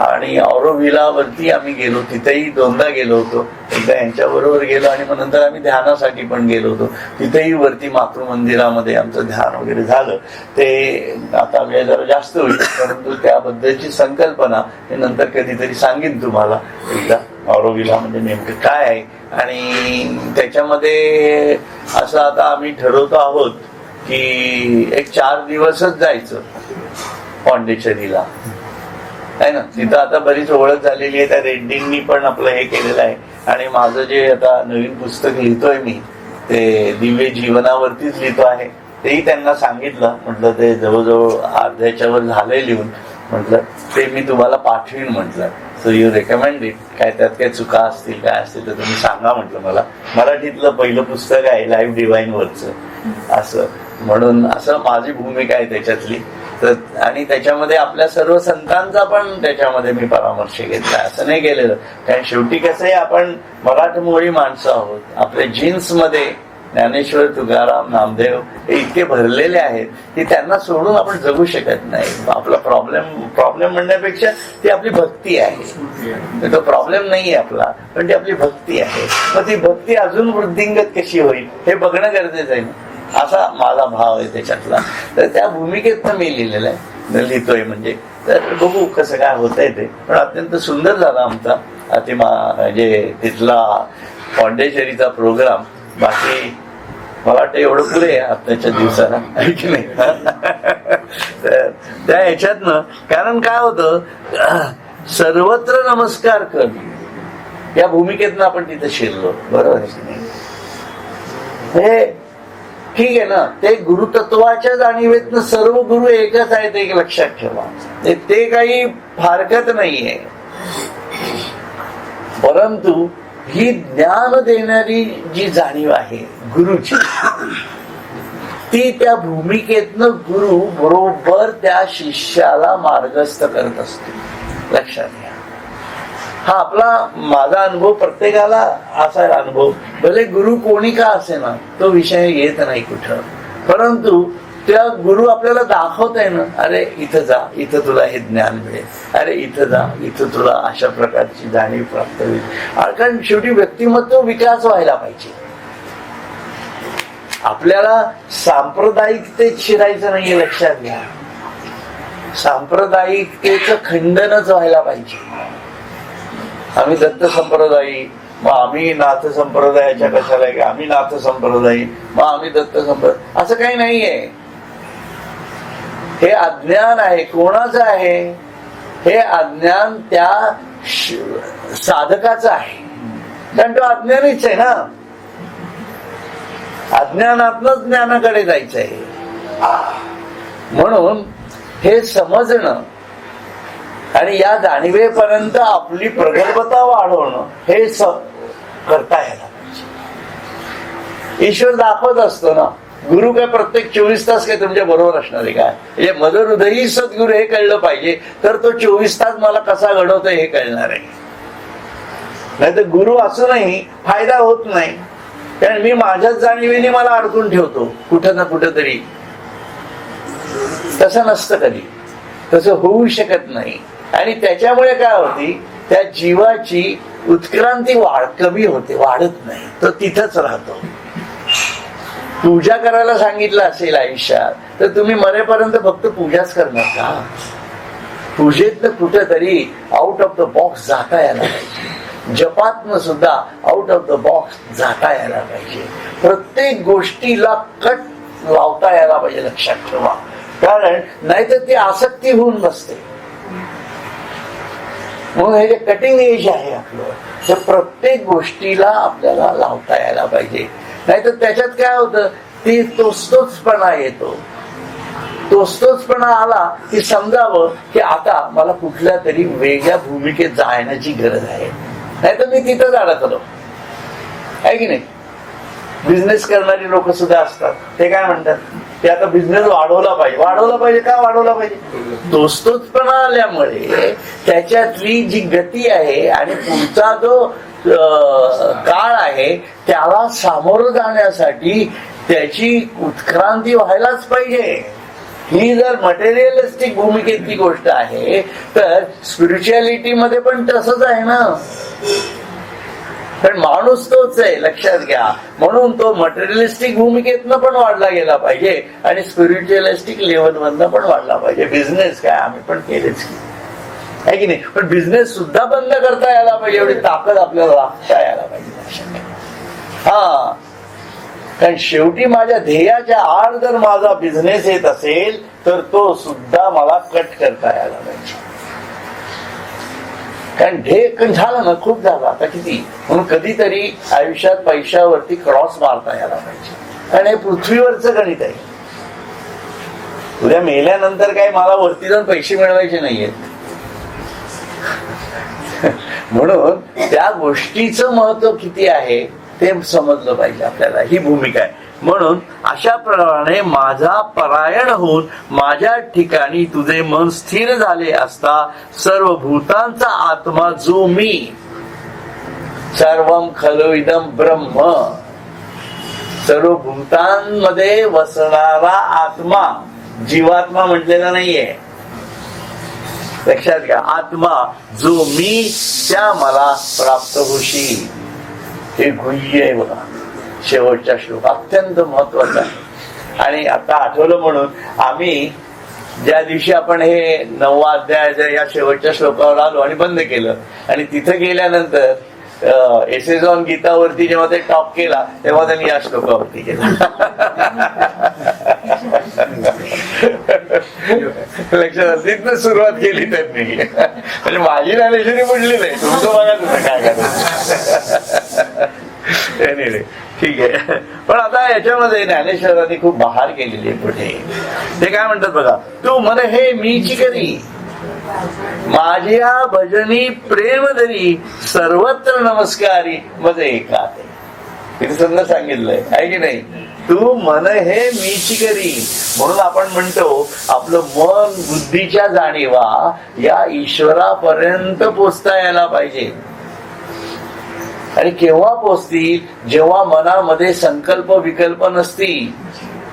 आणि ऑरोव्हिला वरती आम्ही गेलो, तिथेही 2दा गेलो होतो. एकदा यांच्या बरोबर गेलो आणि मग नंतर आम्ही ध्यानासाठी पण गेलो होतो. तिथेही वरती मातृ मंदिरामध्ये आमचं ध्यान वगैरे झालं. ते आता वेळ जरा जास्त होईल, परंतु त्याबद्दलची संकल्पना मी नंतर कधीतरी सांगेन तुम्हाला एकदा, ऑरोव्हिला म्हणजे नेमकं काय आहे. आणि त्याच्यामध्ये असं आता आम्ही ठरवतो आहोत की एक 4 दिवसच जायचं पॉंडेचेरीला, आहे ना. तिथं आता बरीच ओळख झालेली आहे, त्या रेड्डींनी पण आपलं हे केलेलं आहे. आणि माझं जे आता नवीन पुस्तक लिहितोय मी ते दिव्य जीवनावरतीच लिहितो आहे, तेही त्यांना सांगितलं. म्हटलं ते जवळजवळ अर्ध्याच्या वर झालंय लिहून, म्हटलं ते मी तुम्हाला पाठवीन म्हटलं. So you recommend it. काय त्यात काय चुका असतील काय असतील तर तुम्ही सांगा म्हटलं. मला मराठीतलं पहिलं पुस्तक आहे लाईफ डिवाइन वरचं असं, म्हणून असं माझी भूमिका आहे त्याच्यातली. तर आणि त्याच्यामध्ये आपल्या सर्व संतांचा पण त्याच्यामध्ये मी परामर्श घेतला, असं नाही केलेलं. कारण शेवटी कसं आहे, आपण मराठमोळी माणसं आहोत. आपल्या जीन्स मध्ये ज्ञानेश्वर, तुकाराम, नामदेव हे इतके भरलेले आहेत की त्यांना सोडून आपण जगू शकत नाही. आपला प्रॉब्लेम म्हणण्यापेक्षा ती आपली भक्ती आहे. तो प्रॉब्लेम नाही आहे आपला, पण ती आपली भक्ती आहे. मग ती भक्ती अजून वृद्धिंगत कशी होईल हे बघणं गरजेचं आहे ना, असा माझा भाव आहे त्याच्यातला. तर त्या भूमिकेतनं मी लिहिलेलं आहे, लिहितोय म्हणजे. तर बघू कसं काय होतंय ते. पण अत्यंत सुंदर झाला आमचा म्हणजे तिथला पॉंडेचेरीचा प्रोग्राम, बाकी मला वाटतं एवढं पुरे आताच्या दिवसाला आहे की नाही. तर त्या ह्याच्यातनं कारण काय होतं, सर्वत्र नमस्कार कर या भूमिकेतनं आपण तिथे शिरलो, बरोबर आहे की नाही. हे ठीक आहे ना, ते गुरुतत्वाच्या जाणीवेतनं सर्व गुरु एकच आहेत, एक लक्षात ठेवा. ते काही फारकत नाहीये, परंतु ही ज्ञान देणारी जी जाणीव आहे गुरुची, ती त्या भूमिकेतनं गुरु बरोबर त्या शिष्याला मार्गस्थ करत असतो, लक्षात घ्या. हा आपला माझा अनुभव, प्रत्येकाला असा अनुभव, भले गुरु कोणी का असे ना, तो विषय येत नाही कुठं, परंतु त्या गुरु आपल्याला दाखवत आहे ना, अरे इथं जा, इथं तुला हे ज्ञान मिळेल, अरे इथं जा, इथं तुला अशा प्रकारची जाणीव प्राप्त होईल. कारण शेवटी व्यक्तिमत्व विकास व्हायला पाहिजे. आपल्याला सांप्रदायिकतेत शिरायचं नाहीये, लक्षात घ्या. सांप्रदायिकतेचं खंडनच व्हायला पाहिजे. आम्ही दत्त संप्रदायी, मग आम्ही नाथ संप्रदायाच्या कशाला, की आम्ही नाथ संप्रदायी, मग आम्ही दत्त संप्रदाय, असं काही नाहीये. हे अज्ञान आहे. कोणाचं आहे हे अज्ञान? त्या साधकाचं आहे, कारण तो अज्ञानीच आहे ना. अज्ञानातनच ज्ञानाकडे जायचं आहे. म्हणून हे समजणं आणि या जाणीवेपर्यंत आपली प्रगल्भता वाढवणं हे करता यायला पाहिजे. ईश्वर दाखवत असतो ना. गुरु काय प्रत्येक 24 तास काय तुमच्या बरोबर असणार आहे काय? म्हणजे मदर हृदयी सद्गुरु हे कळलं पाहिजे, तर तो 24 तास मला कसा घडवतोय हे कळणार आहे. नाही तर गुरु असूनही फायदा होत नाही, कारण मी माझ्याच जाणीवेने मला अडकून ठेवतो कुठं ना कुठं तरी. तसं नसतं कधी, तसं होऊ शकत नाही. आणि त्याच्यामुळे काय होती, त्या जीवाची उत्क्रांती कमी होते, वाढत नाही, तो तिथंच राहतो. पूजा करायला सांगितलं असेल आयुष्यात, तर तुम्ही मरेपर्यंत फक्त पूजाच करणार का? पूजेत कुठेतरी आउट ऑफ द बॉक्स जाता यायला पाहिजे. जपातनं सुद्धा आउट ऑफ द बॉक्स जाता यायला पाहिजे. प्रत्येक गोष्टीला कट लावता यायला पाहिजे, लक्षात ठेवा. कारण नाहीतर ती आसक्ती होऊन बसते. म्हणून हे जे कटिंग एज आहे आपलं, ते प्रत्येक गोष्टीला आपल्याला लावता यायला पाहिजे. नाहीतर त्याच्यात काय होतं, ती तोचतोचपणा येतो. तोचतोचपणा आला की समजावं की आता मला कुठल्या तरी वेगळ्या भूमिकेत जाण्याची गरज आहे, नाहीतर मी तिथंच अडकलो आहे की नाही. बिझनेस करणारी लोक सुद्धा असतात, ते काय म्हणतात, ते आता बिझनेस वाढवला पाहिजे. वाढवला पाहिजे का वाढवला पाहिजे? तोचतोचपणा आल्यामुळे त्याच्यातली जी गती आहे आणि पुढचा जो काळ आहे त्याला सामोरं जाण्यासाठी त्याची उत्क्रांती व्हायलाच पाहिजे. ही जर मटेरियलिस्टिक भूमिकेतली गोष्ट आहे, तर स्पिरिच्युअलिटी मध्ये पण तसंच आहे ना. पण माणूस तोच आहे, लक्षात घ्या. म्हणून तो मटेरियलिस्टिक भूमिकेतनं पण वाढला गेला पाहिजे आणि स्पिरिच्युअलिस्टिक लेवल मधनं पण वाढला पाहिजे. बिझनेस काय आम्ही पण केलेच की, आहे की नाही. पण बिझनेस सुद्धा बंद करता यायला पाहिजे, एवढी ताकद आपल्याला लागता यायला पाहिजे. हा, कारण शेवटी माझ्या ध्येयाच्या आड जर माझा बिझनेस येत असेल तर तो सुद्धा मला कट करता यायला पाहिजे. कारण ध्येय झालं ना, खूप झालं, आता किती. म्हणून कधीतरी आयुष्यात पैशावरती क्रॉस मारता यायला पाहिजे. कारण हे पृथ्वीवरचं गणित आहे. उद्या मेल्यानंतर काय मला वरती जाऊन पैसे मिळवायचे नाहीयेत. म्हणून त्या गोष्टीचं महत्व किती आहे ते समजलं पाहिजे आपल्याला. ही भूमिका आहे. म्हणून अशा प्रमाणे माझा परायण होऊन माझ्या ठिकाणी तुझे मन स्थिर झाले असता सर्व भूतांचा आत्मा जो मी, सर्वम खलु इदम ब्रह्म, सर्व भूतांमध्ये वसणारा आत्मा, जीवात्मा म्हटलेला नाहीये, लक्षात घ्या. आत्मा जो मी त्या मला प्राप्त होशी. हे गुह्य आहे बघा, शेवटचा श्लोक अत्यंत महत्वाचा आहे. आणि आता आठवलं म्हणून आम्ही ज्या दिवशी आपण हे 9वा अध्यायाच्या या शेवटच्या श्लोकावर आलो आणि बंद केलं, आणि तिथं गेल्यानंतर एसेज ऑन गीतावरती जेव्हा ते टॉप केला तेव्हा त्यांनी या श्लोकावरती केला. लक्षात तिथनं सुरुवात केली त्यांनी. म्हणजे माझी ज्ञानेश्वरी बुडली नाही, तुमचं बघा तुम्ही काय करायचं. ठीक आहे. पण आता याच्यामध्ये ज्ञानेश्वरांनी खूप बहार केलेली आहे पुढे. ते काय म्हणतात बघा, तू मन हे मीची करी, माझ्या भजनी प्रेम धरी, सर्वत्र नमस्कारी मज एकाते. तिथे समजा सांगितलंय आहे की नाही, तू मन हे मीची करी. म्हणून आपण म्हणतो आपलं मन बुद्धीच्या जाणीवा या ईश्वरापर्यंत पोचता यायला पाहिजे. आणि केव्हा पोचतील, जेव्हा मनामध्ये संकल्प विकल्प नसतील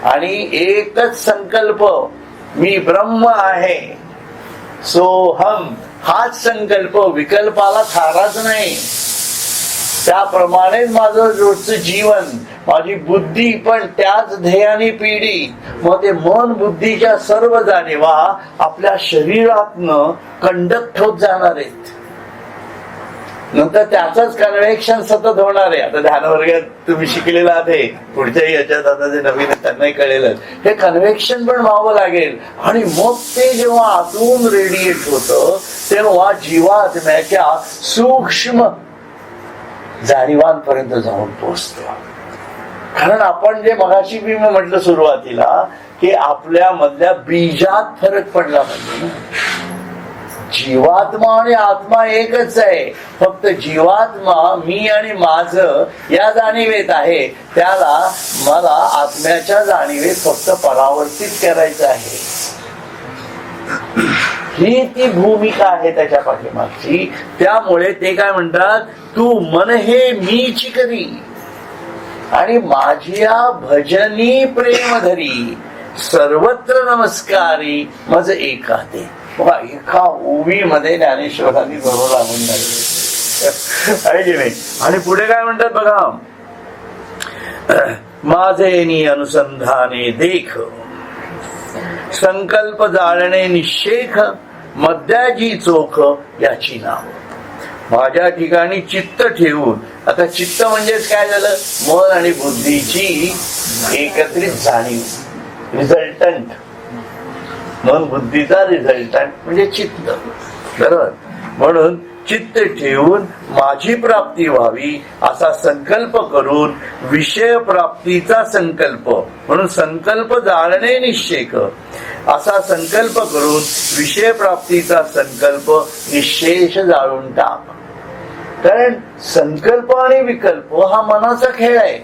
आणि एकच संकल्प मी ब्रह्म आहे, सोहम हाच संकल्प, विकल्पाला थाराच नाही. त्याप्रमाणेच माझं रोजचं जीवन, माझी बुद्धी पण त्याच ध्येयाने पिढी. मग ते मन बुद्धीच्या सर्व जाणीवा आपल्या शरीरातनं कंडक्ट होत जाणार आहेत. नंतर त्याच कन्व्हेक्शन सतत होणार आहे. आता ध्यान वर्गात तुम्ही शिकलेला आहे, पुढच्याही याच्यात आता जे नवीन त्यांनाही कळेल, हे कन्व्हेक्शन पण व्हावं लागेल. आणि मग ते जेव्हा आतून रेडिएट होतं तेव्हा जीवात्म्याच्या सूक्ष्म जाणीवांपर्यंत जाऊन पोचतो. कारण आपण जे मगाशी मी म्हटलं सुरुवातीला की आपल्या मधल्या बीजात फरक पडला पाहिजे ना. जीवात्मा आणि आत्मा एकच आहे, फक्त जीवात्मा मी आणि माझं या जाणीवेत आहे, त्याला मला आत्म्याच्या जाणीवेत फक्त परावर्तित करायचं आहे. ही ती भूमिका आहे त्याच्या पाठीमागची. त्यामुळे ते काय म्हणतात, तू मन हे मीची करी आणि माझ्या भजनी प्रेम धरी, सर्वत्र नमस्कारी मज एकाते. बघा, एका ओवीमध्ये ज्ञानेश्वरांनी बरोबर लागून आहे की नाही. आणि पुढे काय म्हणतात बघा, माझे अनुसंधाने देख, संकल्प जाळणे निशेख, मध्याची चोख याची नाव. माझ्या ठिकाणी चित्त ठेवून, आता चित्त म्हणजेच काय झालं, मन आणि बुद्धीची एकत्रित जाणीव, रिझल्टंट. मन बुद्धीचा रिझल्टंट म्हणजे चित्त, बरोबर. म्हणून चित्त ठेवून माझी प्राप्ती व्हावी असा संकल्प करून, विषय प्राप्तीचा संकल्प म्हणून संकल्प जाळणे निश्चेक, असा संकल्प करून विषय प्राप्तीचा संकल्प निशेष जाळून टाक. कारण संकल्प आणि विकल्प हा मनाचा खेळ आहे,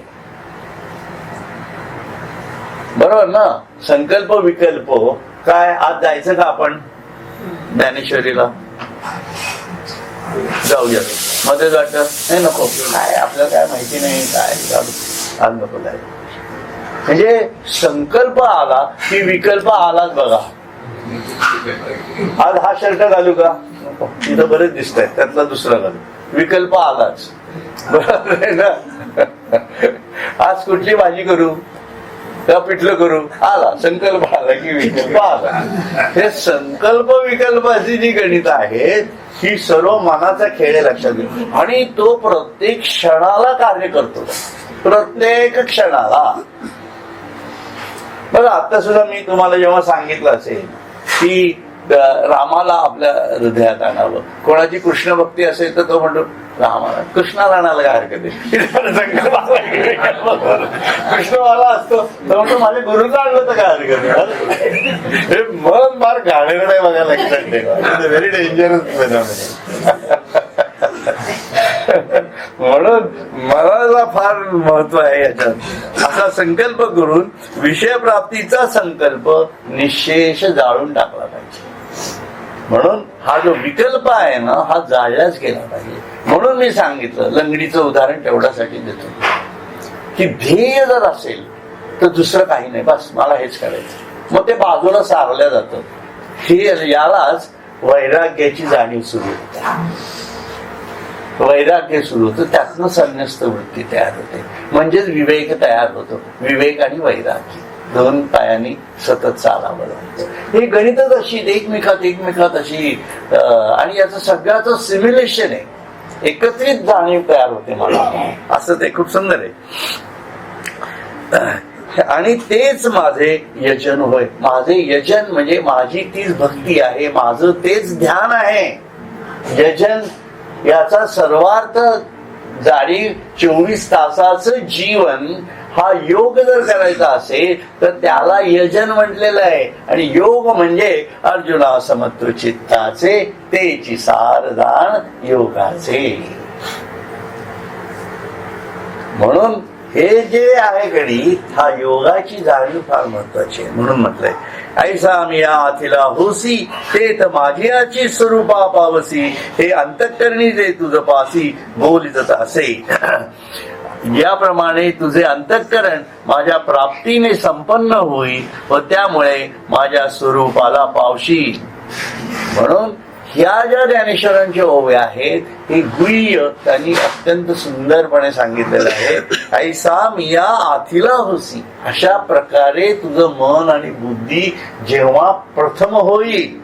बरोबर ना. संकल्प विकल्प काय, आज जायचं का आपण ज्ञानेश्वरीला, जाऊया. मध्ये जात नाही, नको, काय आपल्याला काय माहिती नाही, काय आज नको जायचं. म्हणजे संकल्प आला की विकल्प आलाच. बघा, आज हा शर्ट घालू का, तिथं बरेच दिसत आहेत, त्यातला दुसरा घालू, विकल्प आलाच, बरोबर आहे ना. आज कुठली भाजी करू, पिठलं करू, आला संकल्प, आला की विकल्प आला. हे संकल्प विकल्पाची जी गणित आहेत ही सर्व मनाचा खेळ आहे, लक्षात घ्या. आणि तो प्रत्येक क्षणाला कार्य करतो, प्रत्येक क्षणाला. बघा, आता सुद्धा मी तुम्हाला जेव्हा सांगितलं असेल की रामाला आपल्या हृदयात आणावं, कोणाची कृष्ण भक्ती असेल तर तो म्हणतो रामाला, कृष्णाला आणायला काय हरकत आहे. कृष्णवाला असतो तर म्हणतो माझ्या गुरुला आणलं तर काय हरकत आहे. हे मन फार घाणेरडं नाही, बघा, लक्षात ठेवा. Very dangerous. म्हणून मनाला फार महत्व आहे याच्यात. असा संकल्प करून विषय प्राप्तीचा संकल्प निशेष जाळून टाकला पाहिजे. म्हणून हा जो विकल्प आहे ना, हा जाळलाच गेला पाहिजे. म्हणून मी सांगितलं, लंगडीचं उदाहरण तेवढ्यासाठी देतो की ध्येय जर असेल तर दुसरं काही नाही, बस मला हेच करायचं, मग ते बाजूला सारलं जातं. हे यालाच वैराग्याची जाणीव सुरू होते. वैराग्य सुरू होतं, त्यातनं संन्यस्त वृत्ती तयार होते, म्हणजेच विवेक तयार होतो. विवेक आणि वैराग्य दोन पायांनी सतत चालावं लागतं. हे गणितच अशी एकमेकात अशी आणि याचं सगळ्याचं सिम्युलेशन आहे, एकत्रित जाणीव तयार होते मला. असं ते खूप सुंदर आहे. आणि तेच माझे यजन होय. माझे यजन म्हणजे माझी तीच भक्ती आहे, माझं तेच ध्यान आहे. यजन याचा सर्वार्थ जाणीव 24 तासाचं जीवन हा योग जर करायचा असेल तर त्याला यजन म्हटलेलं आहे. आणि योग म्हणजे अर्जुना समत्व चित्ताचे तेची सारदान योगाचे. म्हणून हे जे आहे गणित, हा योगाची जाणीव फार महत्वाची आहे. म्हणून म्हटलंय ऐसा मी या आथिला होसी ते माझियाची स्वरूपा पावसी. हे अंतःकरणी जे तुझ पासी बोलित असे. याप्रमाणे तुझे अंतःकरण माझ्या प्राप्तीने संपन्न होईल व त्यामुळे माझ्या स्वरूपाला पावशील. म्हणून ह्या ज्या ज्ञानेश्वरांचे ओवे आहेत हे गुह्य त्यांनी अत्यंत सुंदरपणे सांगितलेलं आहे. ऐसा मिया आथिला होसी. अशा प्रकारे तुझं मन आणि बुद्धी जेव्हा प्रथम होईल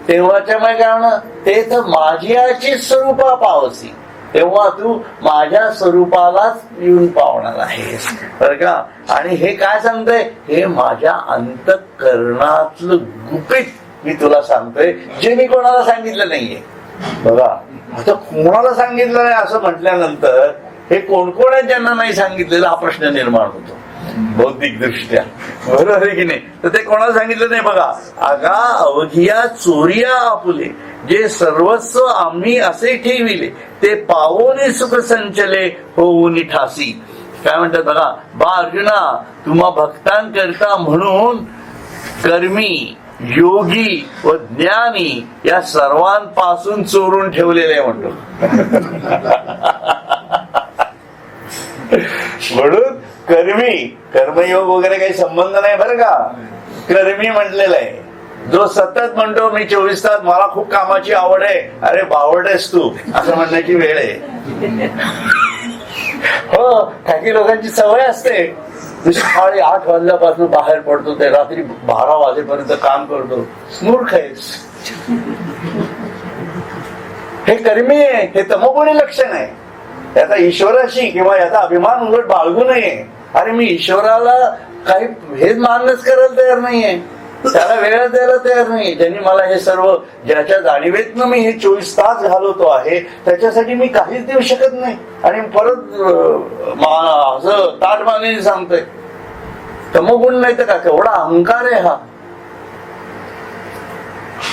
तेव्हाच्या काय तेथ माझ्याची स्वरूपा पावसी. तेव्हा तू माझ्या स्वरूपालाच येऊन पावणार आहेस बरं का. आणि हे काय सांगतंय, हे माझ्या अंतःकरणातलं गुपित मी तुला सांगतोय, जे मी कोणाला सांगितलं नाहीये. बघा आता कोणाला सांगितलं नाही असं म्हटल्यानंतर हे कोण कोण आहे ज्यांना नाही सांगितलेला हा प्रश्न निर्माण होतो बौद्धिक दृष्ट्या. बरोबर आहे की नाही. तर ते कोणाला सांगितलं नाही. बघा आगा अवघिया चोरिया आपुले जे सर्वस्व आम्ही असे ठेविले ते पावोनी सुख संचले होऊन ठासी. काय म्हणतात बघा, बा अर्जुना तुम्हा भक्तांकरता म्हणून कर्मी योगी व ज्ञानी या सर्वांपासून चोरून ठेवलेले म्हणतो. म्हणून कर्मयोग वगैरे काही संबंध नाही बरं का. कर्मी म्हटलेलं आहे जो सतत म्हणतो मी 24 तास मला खूप कामाची आवड आहे. अरे बावडेस तू असं म्हणण्याची वेळ आहे. हो काही लोकांची सवय असते सकाळी 8 वाजल्यापासून बाहेर पडतो ते रात्री 12 वाजेपर्यंत काम करतो. मूर्ख आहेस. हे कर्मी आहे, हे तमोगुणी लक्षण आहे. याचा ईश्वराशी किंवा याचा अभिमान उलट बाळगू नये. अरे मी ईश्वराला काही हेच मानच करायला तयार नाहीये, त्याला वेळ द्यायला तयार नाही. ज्यांनी मला हे सर्व ज्याच्या जाणीवेतनं मी हे 24 तास घालवतो आहे त्याच्यासाठी मी काहीच देऊ शकत नाही. आणि परत असं ताट मानेने सांगतोय तमोगुण नाही तर का, केवढा अहंकार आहे हा.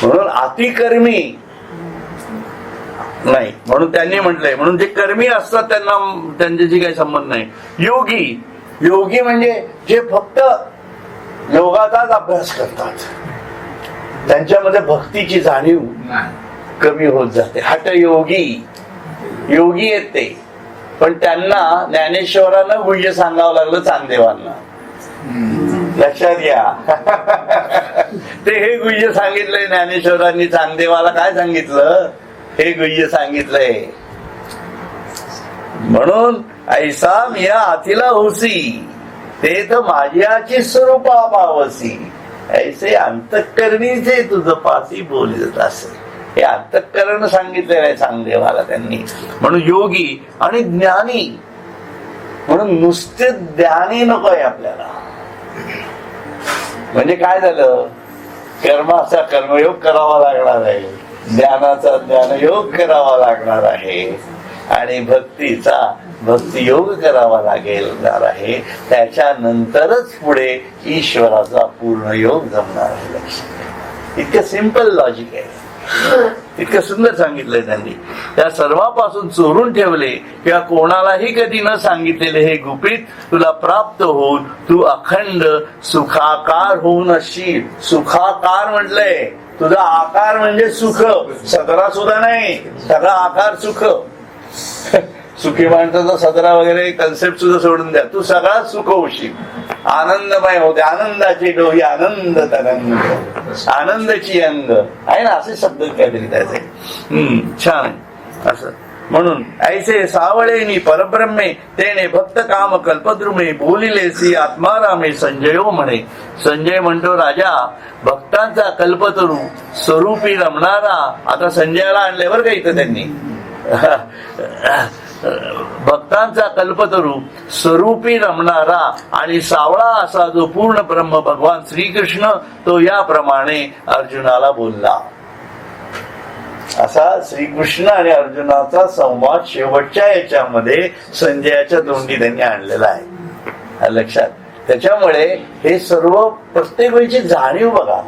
म्हणून अतिकर्मी नाही. म्हणून त्यांनी म्हटलंय म्हणून जे कर्मी असतात त्यांना त्यांच्याशी काही संबंध नाही. योगी म्हणजे जे फक्त योगाचाच अभ्यास करतात, त्यांच्यामध्ये भक्तीची जाणीव कमी होत जाते. हठयोगी आहेत ते, पण त्यांना ज्ञानेश्वरानं गुह्य सांगावं लागलं चांगदेवांना. लक्षात घ्या. ते हे गुह्य सांगितलंय ज्ञानेश्वरांनी चांगदेवाला. काय सांगितलं, हे गुह्य सांगितलंय. म्हणून ऐसा मिया आथिला होसी ते तर माझ्याची स्वरूपा पावसी. ऐसे अंतःकरणीचे तुझं पासी बोलत असे. हे अंतःकरण सांगितलेलं आहे चांगदेवाला त्यांनी. म्हणून योगी आणि ज्ञानी. म्हणून नुसते ज्ञानी नकोय आपल्याला. म्हणजे काय झालं, कर्माचा कर्मयोग करावा लागणार आहे, ज्ञानाचा ज्ञानयोग करावा लागणार आहे आणि भक्तीचा भक्तियोग करावा लागणार आहे. त्याच्यानंतरच पुढे ईश्वराचा पूर्ण योग जमणार आहे. इतकं सिंपल लॉजिक आहे. इतकं सुंदर सांगितलंय त्यांनी. त्या सर्वांपासून चोरून ठेवले किंवा कोणालाही कधी न सांगितलेले हे गुपित तुला प्राप्त होऊन तू अखंड सुखाकार होऊन असशील. सुखाकार म्हटलंय, तुझा आकार म्हणजे सुख, सदरा सुद्धा नाही, सगळा आकार सुख. सुखी माणसाचा सदरा वगैरे कन्सेप्ट सुद्धा सोडून द्या, तू सगळा सुख होशील. आनंदमय होते, आनंदाची डोही आनंद तरंग, आनंदाची अंग आहे ना, असे शब्द काहीतरी त्याचे. छान आहे असं. म्हणून ऐसे सावळेनी परब्रह्मे तेने भक्त काम कल्पद्रुमे बोलिलेसी आत्मारामे संजयो म्हणे. संजय म्हणतो, राजा भक्तांचा कल्पतरू स्वरूपी रमणारा. आता संजयाला आणले बरं का इथं त्यांनी. भक्तांचा कल्पतरू स्वरूपी रमणारा आणि सावळा असा जो पूर्ण ब्रह्म भगवान श्रीकृष्ण, तो याप्रमाणे अर्जुनाला बोलला. असा श्रीकृष्ण आणि अर्जुनाचा संवाद शेवटच्या याच्यामध्ये संजयाच्या तोंडी त्यांनी आणलेला आहे. लक्षात. त्याच्यामुळे हे सर्व प्रत्येक वेळीची जाणीव बघा.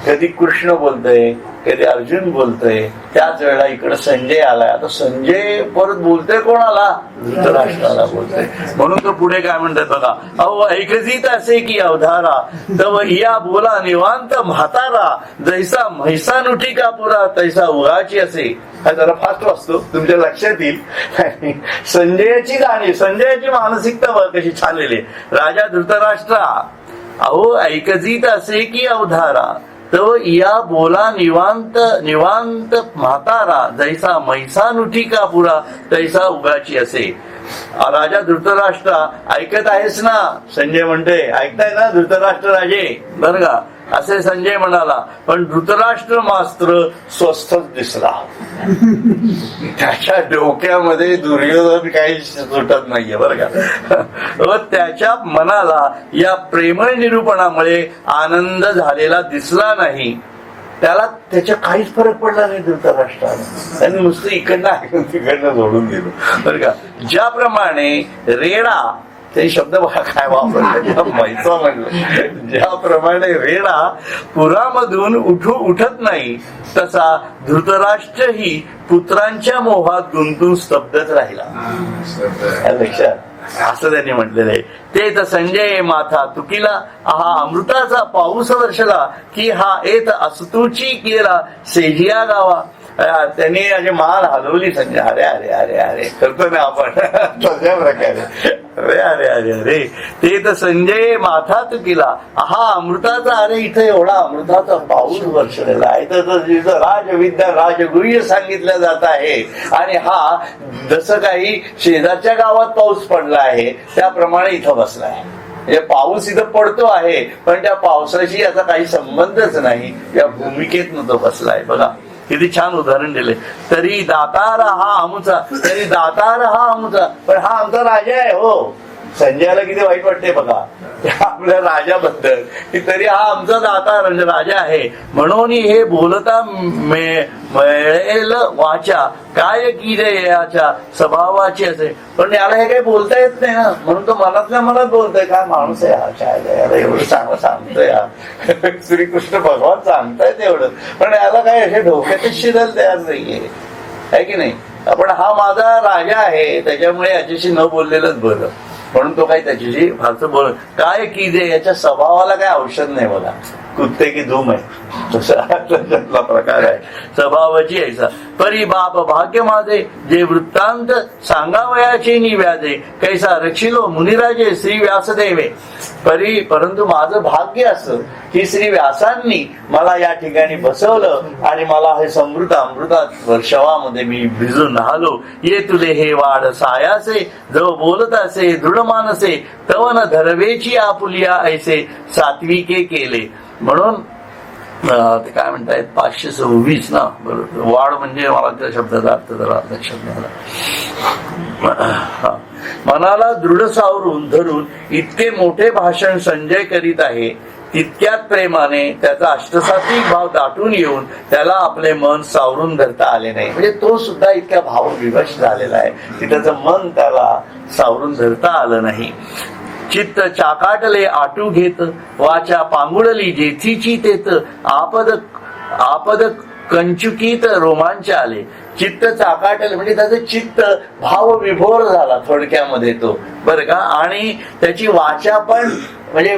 कधी कृष्ण बोलतोय, कधी अर्जुन बोलतोय, त्याच वेळेला इकडे संजय आलाय. आता संजय परत बोलतोय कोणाला? धृतराष्ट्राला बोलतोय. म्हणून तो पुढे काय म्हणतात बघा, अहो ऐकजीत असे की अवधारा तव या बोला निवांत म्हातारा जैसा म्हैसानुठी कापुरा तैसा उगाची असे. हा जरा फास्ट वाचतो, तुमच्या लक्षात येईल. संजयाची जाणीव, संजयाची मानसिकता बघ कशी छानलेली. राजा धृतराष्ट्रा, अहो ऐकजीत असे की अवधारा तव या बोला निवांत निवांत म्हातारा जैसा म्हैसानुठी कापुरा तैसा उगाची असे. राजा धृतराष्ट्र ऐकत आहेस ना? संजय म्हणते, ऐकताय ना धृतराष्ट्र राजे, बरं का? असे संजय म्हणाला. पण धृतराष्ट्र मात्र स्वस्थच दिसला. त्याच्या डोक्यामध्ये दुर्योधन काही सुटत नाहीये बरं का. व त्याच्या मनाला या प्रेमळ निरूपणामुळे आनंद झालेला दिसला नाही. त्याला त्याच्या काहीच फरक पडला नाही धृतराष्ट्राला. त्यांनी नुसतं इकडनं ऐकून तिकडनं जोडून दिलं बरं का. ज्याप्रमाणे रेडा, ते शब्द बघा काय वापरला, मैसा म्हणलं. ज्याप्रमाणे रेडा पुरामधून उठत नाही तसा धृतराष्ट्रही पुत्रांच्या मोहात गुंतून स्तब्धच राहिला. लक्षात. असं त्यांनी म्हटलेलं आहे. ते तर संजय माथा तुकिला हा अमृताचा पाऊस वर्षला की हा येत असतूची केला सेजिया गावा. त्यांनी अशी मान हलवली संजय. अरे अरे अरे अरे करतो ना आपण तशा प्रकारे. अरे अरे अरे अरे ते तर संजय माथा तुकिला हा अमृताचा. अरे इथं एवढा अमृताचा पाऊस वर्षलेला आहे तर राजविद्या राजगुह्य सांगितलं जात आहे. आणि हा जसं काही शेजारच्या गावात पाऊस पडला आहे त्याप्रमाणे इथं बसलाय. म्हणजे पाऊस इथं पडतो आहे पण त्या पावसाशी याचा काही संबंधच नाही. या भूमिकेत तो बसलाय. बघा किती छान उदाहरण दिले. तरी दातार हा आमचा, तरी दातार हा आमचा, पण हा आमचा राजा आहे. हो, संजयाला किती वाईट वाटते बघा आपल्या राजाबद्दल, की तरी हा आमचा दातार म्हणजे राजा आहे. म्हणून हे बोलता मिळेल वाचा काय की रे याच्या स्वभावाची असे. पण याला हे काही बोलता येत नाही ना, म्हणून तो मनातल्या मनात बोलतोय. काय माणूस आहे हा, काय याला एवढं चांगलं सांगतोय हा. श्रीकृष्ण भगवान सांगतायत एवढं, पण याला काय असे डोक्यातच शिरल तयार नाहीये, आहे की नाही. पण हा माझा राजा आहे त्याच्यामुळे याच्याशी न बोललेलंच बरं. म्हणून तो काही त्याच्याशी फारसं बोल काय की जे याच्या स्वभावाला काय औषध नाही बघा. कुत्ते की धूम आहे तसा प्रकार आहे स्वभावाची ऐसा. परी बाप भाग्य माझे जे वृत्तांत सांगावयाचे नि व्याजे कैसा रक्षिलो मुनिराजे श्री व्यासदेवे. परंतु माझं भाग्य असं की श्री व्यासांनी मला या ठिकाणी बसवलं आणि मला हे अमृतात वर्षावामध्ये मी भिजून राहिलो. ये तुले हे वाढ सायासे जो बोलत असे दृढ मानसे तवन धरवेची आपुलिया ऐसे सात्विके केले. म्हणून ते काय म्हणतायत 526 ना बरोबर. वाढ म्हणजे मला त्या शब्दाचा अर्थ जरा लक्षात नाही. मनाला दृढ सावरून धरून इतके मोठे भाषण संजय करीत आहे. तितक्यात प्रेमाने त्याचा अष्टसात्विक भाव दाटून येऊन त्याला आपले मन सावरून धरता आले नाही. म्हणजे तो सुद्धा इतक्या भावविवश झालेला आहे की त्याचं मन त्याला सावरून धरता आलं नाही. चित्त चाकाटले आटू घेत वाचा पांगुळली जेथीची तेत आपद कंचुकीत रोमांच आले. चित्त चाकाटले म्हणजे त्याचं चित्त भाव विभोर झाला थोडक्यामध्ये तो बरं का. आणि त्याची वाचा पण म्हणजे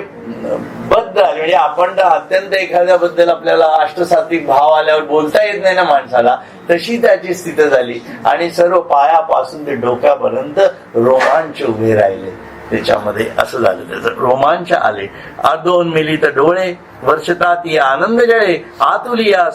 बद्ध झाली. म्हणजे आपण अत्यंत एखाद्याबद्दल आपल्याला अष्टसात्विक भाव आल्यावर बोलता येत नाही ना माणसाला, तशी त्याची स्थिती झाली. आणि सर्व पायापासून ते डोक्यापर्यंत रोमांच उभे राहिले त्याच्यामध्ये. असं झालं त्याचं रोमांच आले. दोन मिलित डोळे वर्षतात या आनंद जळे आतुलिया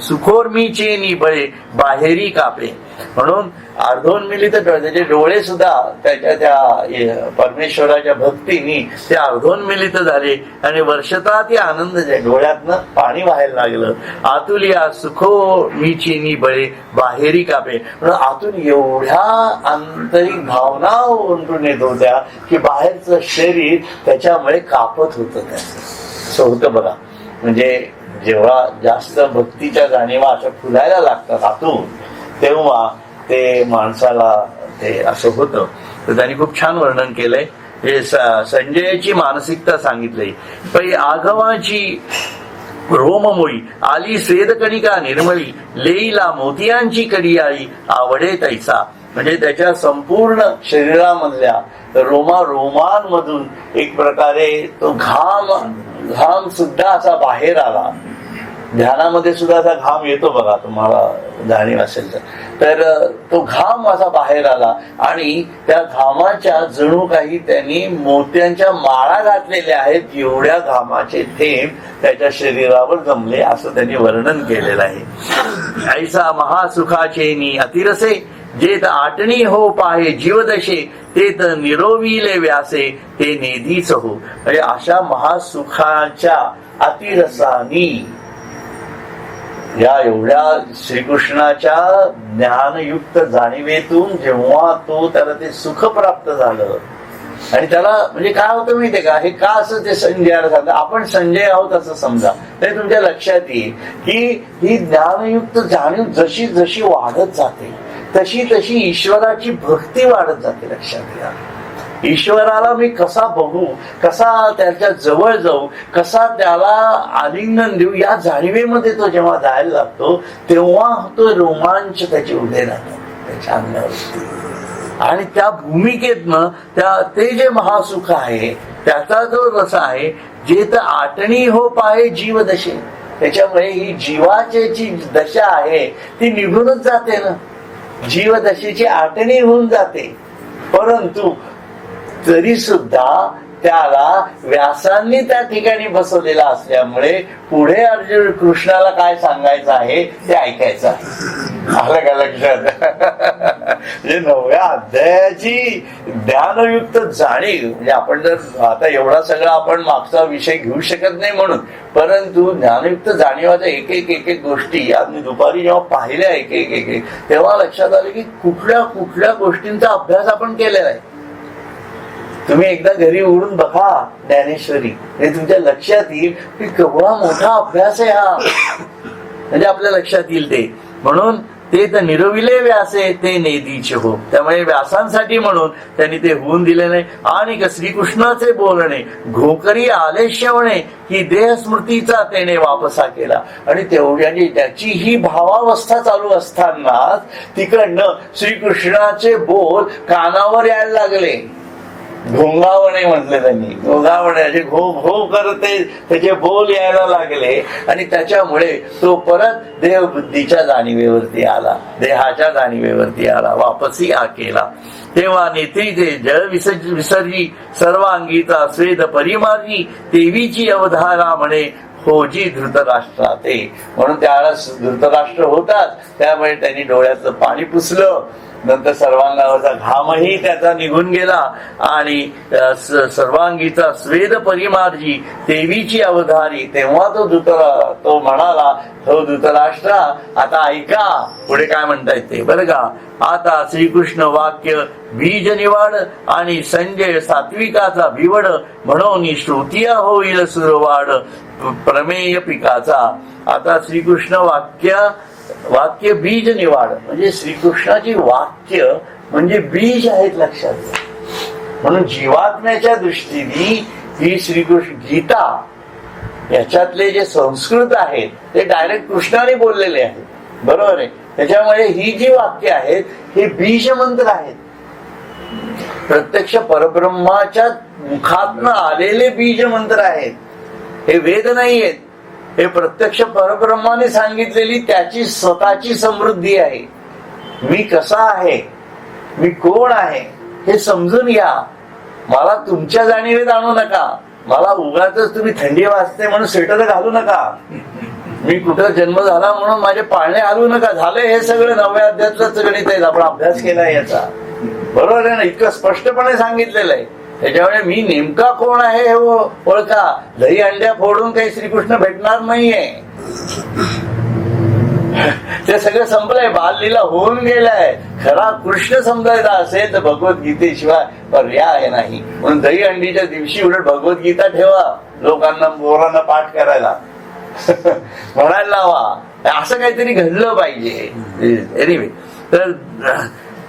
सुखोर्मीचे निबळे बाहेरी कापे. म्हणून अर्धोन्मिलित डोळे, त्याचे डोळे सुद्धा त्याच्या त्या परमेश्वराच्या भक्तीनी ते अर्धोन्मिलित झाले आणि वर्षता ते आनंद डोळ्यातनं पाणी व्हायला लागलं. आतुलिया सुखो मीची निबळे बाहेरी कापे. म्हणून आतून एवढ्या आंतरिक भावना उमटून येत होत्या की बाहेरचं शरीर त्याच्यामुळे कापत होतं. असं होतं बघा. म्हणजे जेव्हा जास्त भक्तीच्या जाणीवा अशा फुलायला लागतात आतून, तेव्हा ते माणसाला ते असं होतं. तर त्यांनी खूप छान वर्णन केलंय. हे संजयाची मानसिकता सांगितली. पै आघवाची रोममोळी आली स्वेदकणिका निर्मळी, लेईला मोतियांची कडियाळी आवडे तैसा. म्हणजे त्याच्या संपूर्ण शरीरामधल्या रोमांमधून एक प्रकारे तो घाम सुद्धा असा बाहेर आला. ध्यानामध्ये सुद्धा असा घाम येतो बघा, तुम्हाला जाणीव असेल तर तो घाम असा बाहेर आला आणि त्या घामाच्या जणू काही त्यांनी मोत्यांच्या माळा घातलेल्या आहेत, एवढ्या घामाचे थेंब त्याच्या शरीरावर जमले असं त्यांनी वर्णन केलेलं आहे. ऐसा महासुखाचे नि अतिरसे, जेत आटणी हो पाहे जीवदशे, तेत निरोविले व्यासे ते नेधीच हो. म्हणजे अशा महासुखाच्या अतिरसानी, या एवढ्या श्रीकृष्णाच्या ज्ञानयुक्त जाणीवेतून जेव्हा त्याला ते सुख प्राप्त झालं आणि त्याला म्हणजे काय होतं माहितीये का, हे का असं ते संजयाला सांगतं. आपण संजय आहोत असं समजा, तरी तुमच्या लक्षात येईल की ही ज्ञानयुक्त जाणीव जशी जशी वाढत जाते तशी तशी ईश्वराची भक्ती वाढत जाते. लक्षात घ्या, ईश्वराला मी कसा बघू, कसा त्याच्या जवळ जाऊ, कसा त्याला आलिंगन देऊ, या जाणीवेमध्ये तो जेव्हा जायला लागतो तेव्हा तो रोमांच त्याचे उभे राहतात त्याच्या अंगावरती. आणि त्या भूमिकेतनं ते जे महासुख आहे त्याचा जो रस आहे, जे तर आटणी हो पाहे जीव दशे, त्याच्यामुळे ही जीवाची दशा आहे ती निघूनच जाते ना. जीवदशेची आटणी होऊन जाते. परंतु तरी सुद्धा त्याला व्यासांनी त्या ठिकाणी बसवलेला असल्यामुळे पुढे अर्जुन कृष्णाला काय सांगायचं आहे ते ऐकायचं आहे. आलं का लक्षात? म्हणजे 9व्या अध्यायाची ज्ञानयुक्त जाणीव, म्हणजे आपण जर आता एवढा सगळा आपण मागचा विषय घेऊ शकत नाही म्हणून, परंतु ज्ञानयुक्त जाणीवाच्या एक एक गोष्टी आज मी दुपारी जेव्हा पाहिल्या एक एक तेव्हा लक्षात आलं की कुठल्या कुठल्या गोष्टींचा अभ्यास आपण केलेला आहे. तुम्ही एकदा घरी उडून बघा ज्ञानेश्वरी, हे तुमच्या लक्षात येईल की केवढा मोठा अभ्यास आहे हा. म्हणजे आपल्या लक्षात येईल ते. म्हणून ते तर निरविले व्यासे ते नेदीचे हो. त्यामुळे व्यासांसाठी म्हणून त्यांनी ते होऊन दिले नाही. आणि श्रीकृष्णाचे बोलणे घोकरी आले श्रवणे, की देह स्मृतीचा त्याने वापसा केला. आणि तेवढ्याने त्याची ही भावावस्था चालू असतानाच तिकडनं श्रीकृष्णाचे बोल कानावर यायला लागले. घोंगावणे म्हटले त्यांनी, घोंगावणे घो घो करते त्याचे बोल यायला लागले आणि त्याच्यामुळे तो परत देह बुद्धीच्या जाणीवेवरती आला, देहाच्या जाणीवेवरती आला, वापसी केला. तेव्हा नेत्री ते जळ विसर्जी सर्वांगीचा स्वेद परिमार्जी, देवीची अवधारा म्हणे होजी धृतराष्ट्रा ते. म्हणून त्याला धृतराष्ट्र होतात, त्यामुळे त्यांनी डोळ्याचं पाणी पुसलं. नंतर सर्वांगावरचा घामही त्याचा निघून गेला आणि सर्वांगीचा स्वेद परिमार्जी देवीची अवधारी. तेव्हा तो म्हणाला, हो धृतराष्ट्रा आता ऐका पुढे काय म्हणतायत ते बरं का. आता श्रीकृष्ण वाक्य बीज निवाड आणि संजय सात्विकाचा भिवड, म्हणून श्रुतिया होईल सुरवाड प्रमेय पिकाचा. आता श्रीकृष्ण वाक्य बीज निवाड, म्हणजे श्रीकृष्णाची वाक्य म्हणजे बीज आहेत लक्षात घ्या. म्हणून जीवात्म्याच्या दृष्टीने ही श्रीकृष्ण गीता याच्यातले जे संस्कृत आहेत ते डायरेक्ट कृष्णाने बोललेले आहेत, बरोबर आहे. त्याच्यामुळे ही जी वाक्य आहेत हे बीज मंत्र आहेत, प्रत्यक्ष परब्रह्माच्या मुखातनं आलेले बीज मंत्र आहेत. हे वेद नाही आहेत, हे प्रत्यक्ष परब्रह्माने सांगितलेली त्याची स्वतःची समृद्धी आहे. मी कसा आहे, मी कोण आहे हे समजून घ्या. मला तुमच्या जाणीवेत आणू नका. मला उगाच तुम्ही थंडी वाजते म्हणून स्वेटर घालू नका. मी कुठं जन्म झाला म्हणून माझे पाळणे हलवू नका. झालं हे सगळं 9व्या अध्यायातलंच गणित आहे. आपण अभ्यास केलाय याचा, बरोबर आहे ना? इतकं स्पष्टपणे सांगितलेलं आहे. त्याच्यामुळे मी नेमका कोण आहे हे ओळखा. दही अंड्या फोडून काही श्रीकृष्ण भेटणार नाहीये. ते सगळं संपलंय, बाललीला होऊन गेलाय. खरा कृष्ण समजायचा असेल तर भगवद्गीतेशिवाय पर्याय नाही. म्हणून दही अंडीच्या दिवशी उलट भगवद्गीता ठेवा, लोकांना पोरांना पाठ करायला म्हणायला लावा. असं काहीतरी घडलं पाहिजे. एनिवे, तर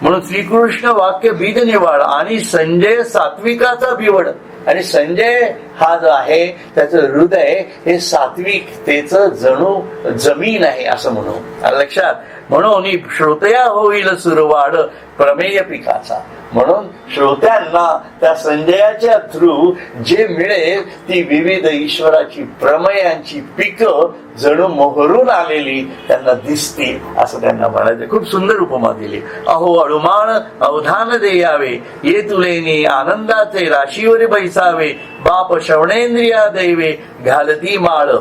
म्हणून श्रीकृष्ण वाक्य बीज निवाड आणि संजय सात्विकाचा बिवड. आणि संजय हा जो आहे त्याचं हृदय हे सात्विकतेच जणू जमीन आहे असं म्हणू. लक्षात. म्हणून श्रोतया होईल सुरवाड प्रमेय पिकाचा. म्हणून श्रोत्यांना त्या संजयाच्या थ्रू जे मिळेल ती विविध ईश्वराची प्रमेयांची पिकं जणू मोहरून आलेली त्यांना दिसतील असं त्यांना म्हणायचं. खूप सुंदर उपमा दिली. अहो अडुमाण अवधान देयावे, ये तुलेनी आनंदाचे राशीवर बैसावे, बाप श्रवणेंद्रिया दैवे घालती माळ.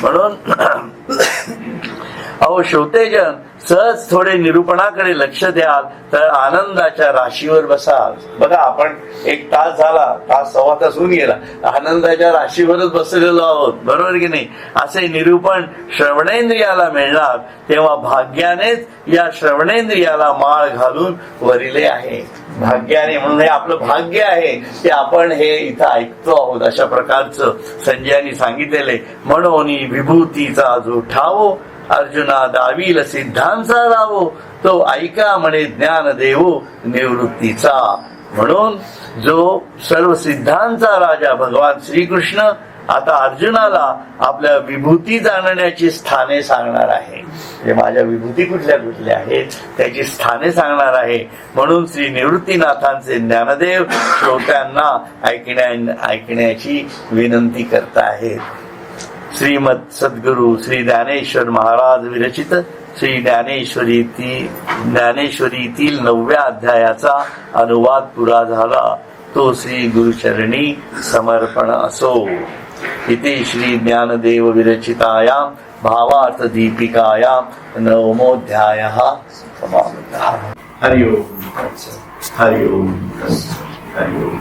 म्हणून अहो श्रोतेजन सहज थोडे निरूपणाकडे लक्ष द्याल तर आनंदाच्या राशीवर बसाल. बघा, आपण 1 तास झाला, तास सव्वा तास होऊन गेला, आनंदाच्या राशीवरच बसलेलो आहोत, बरोबर की नाही? असे निरूपण श्रवणेंद्रियाला मिळणार तेव्हा भाग्यानेच या श्रवणेंद्रियाला माळ घालून वरिले आहे. भाग्याने, म्हणून हे आपलं भाग्य आहे की आपण हे इथं ऐकतो आहोत. अशा प्रकारचं संजयाने सांगितलेले. म्हणून विभूतीचा जो ठावो अर्जुना दावील सिद्धांचा रावो, तो ऐका म्हणे ज्ञान देवो निवृत्तीचा. म्हणून जो सर्व सिद्धांचा राजा भगवान श्रीकृष्ण आता अर्जुनाला आपल्या विभूती जाणण्याची स्थाने सांगणार आहे. जे माझ्या विभूती कुठल्या कुठल्या आहेत त्याची स्थाने सांगणार आहे. म्हणून श्री निवृत्तीनाथांचे ज्ञानदेव श्रोत्यांना ऐकण्याची विनंती करताहेत. श्रीमद सद्गुरु श्री ज्ञानेश्वर महाराज विरचित श्री ज्ञानेश्वरीतील 9व्या अध्यायाचा अनुवाद पुरा झाला. तो श्री गुरुचरणी समर्पण असो. इति श्री ज्ञानदेव विरचितायां भावार्थ दीपिकायां 9मोऽध्यायः समाप्तः. हरि ओम. हरि ओम. हरि ओम.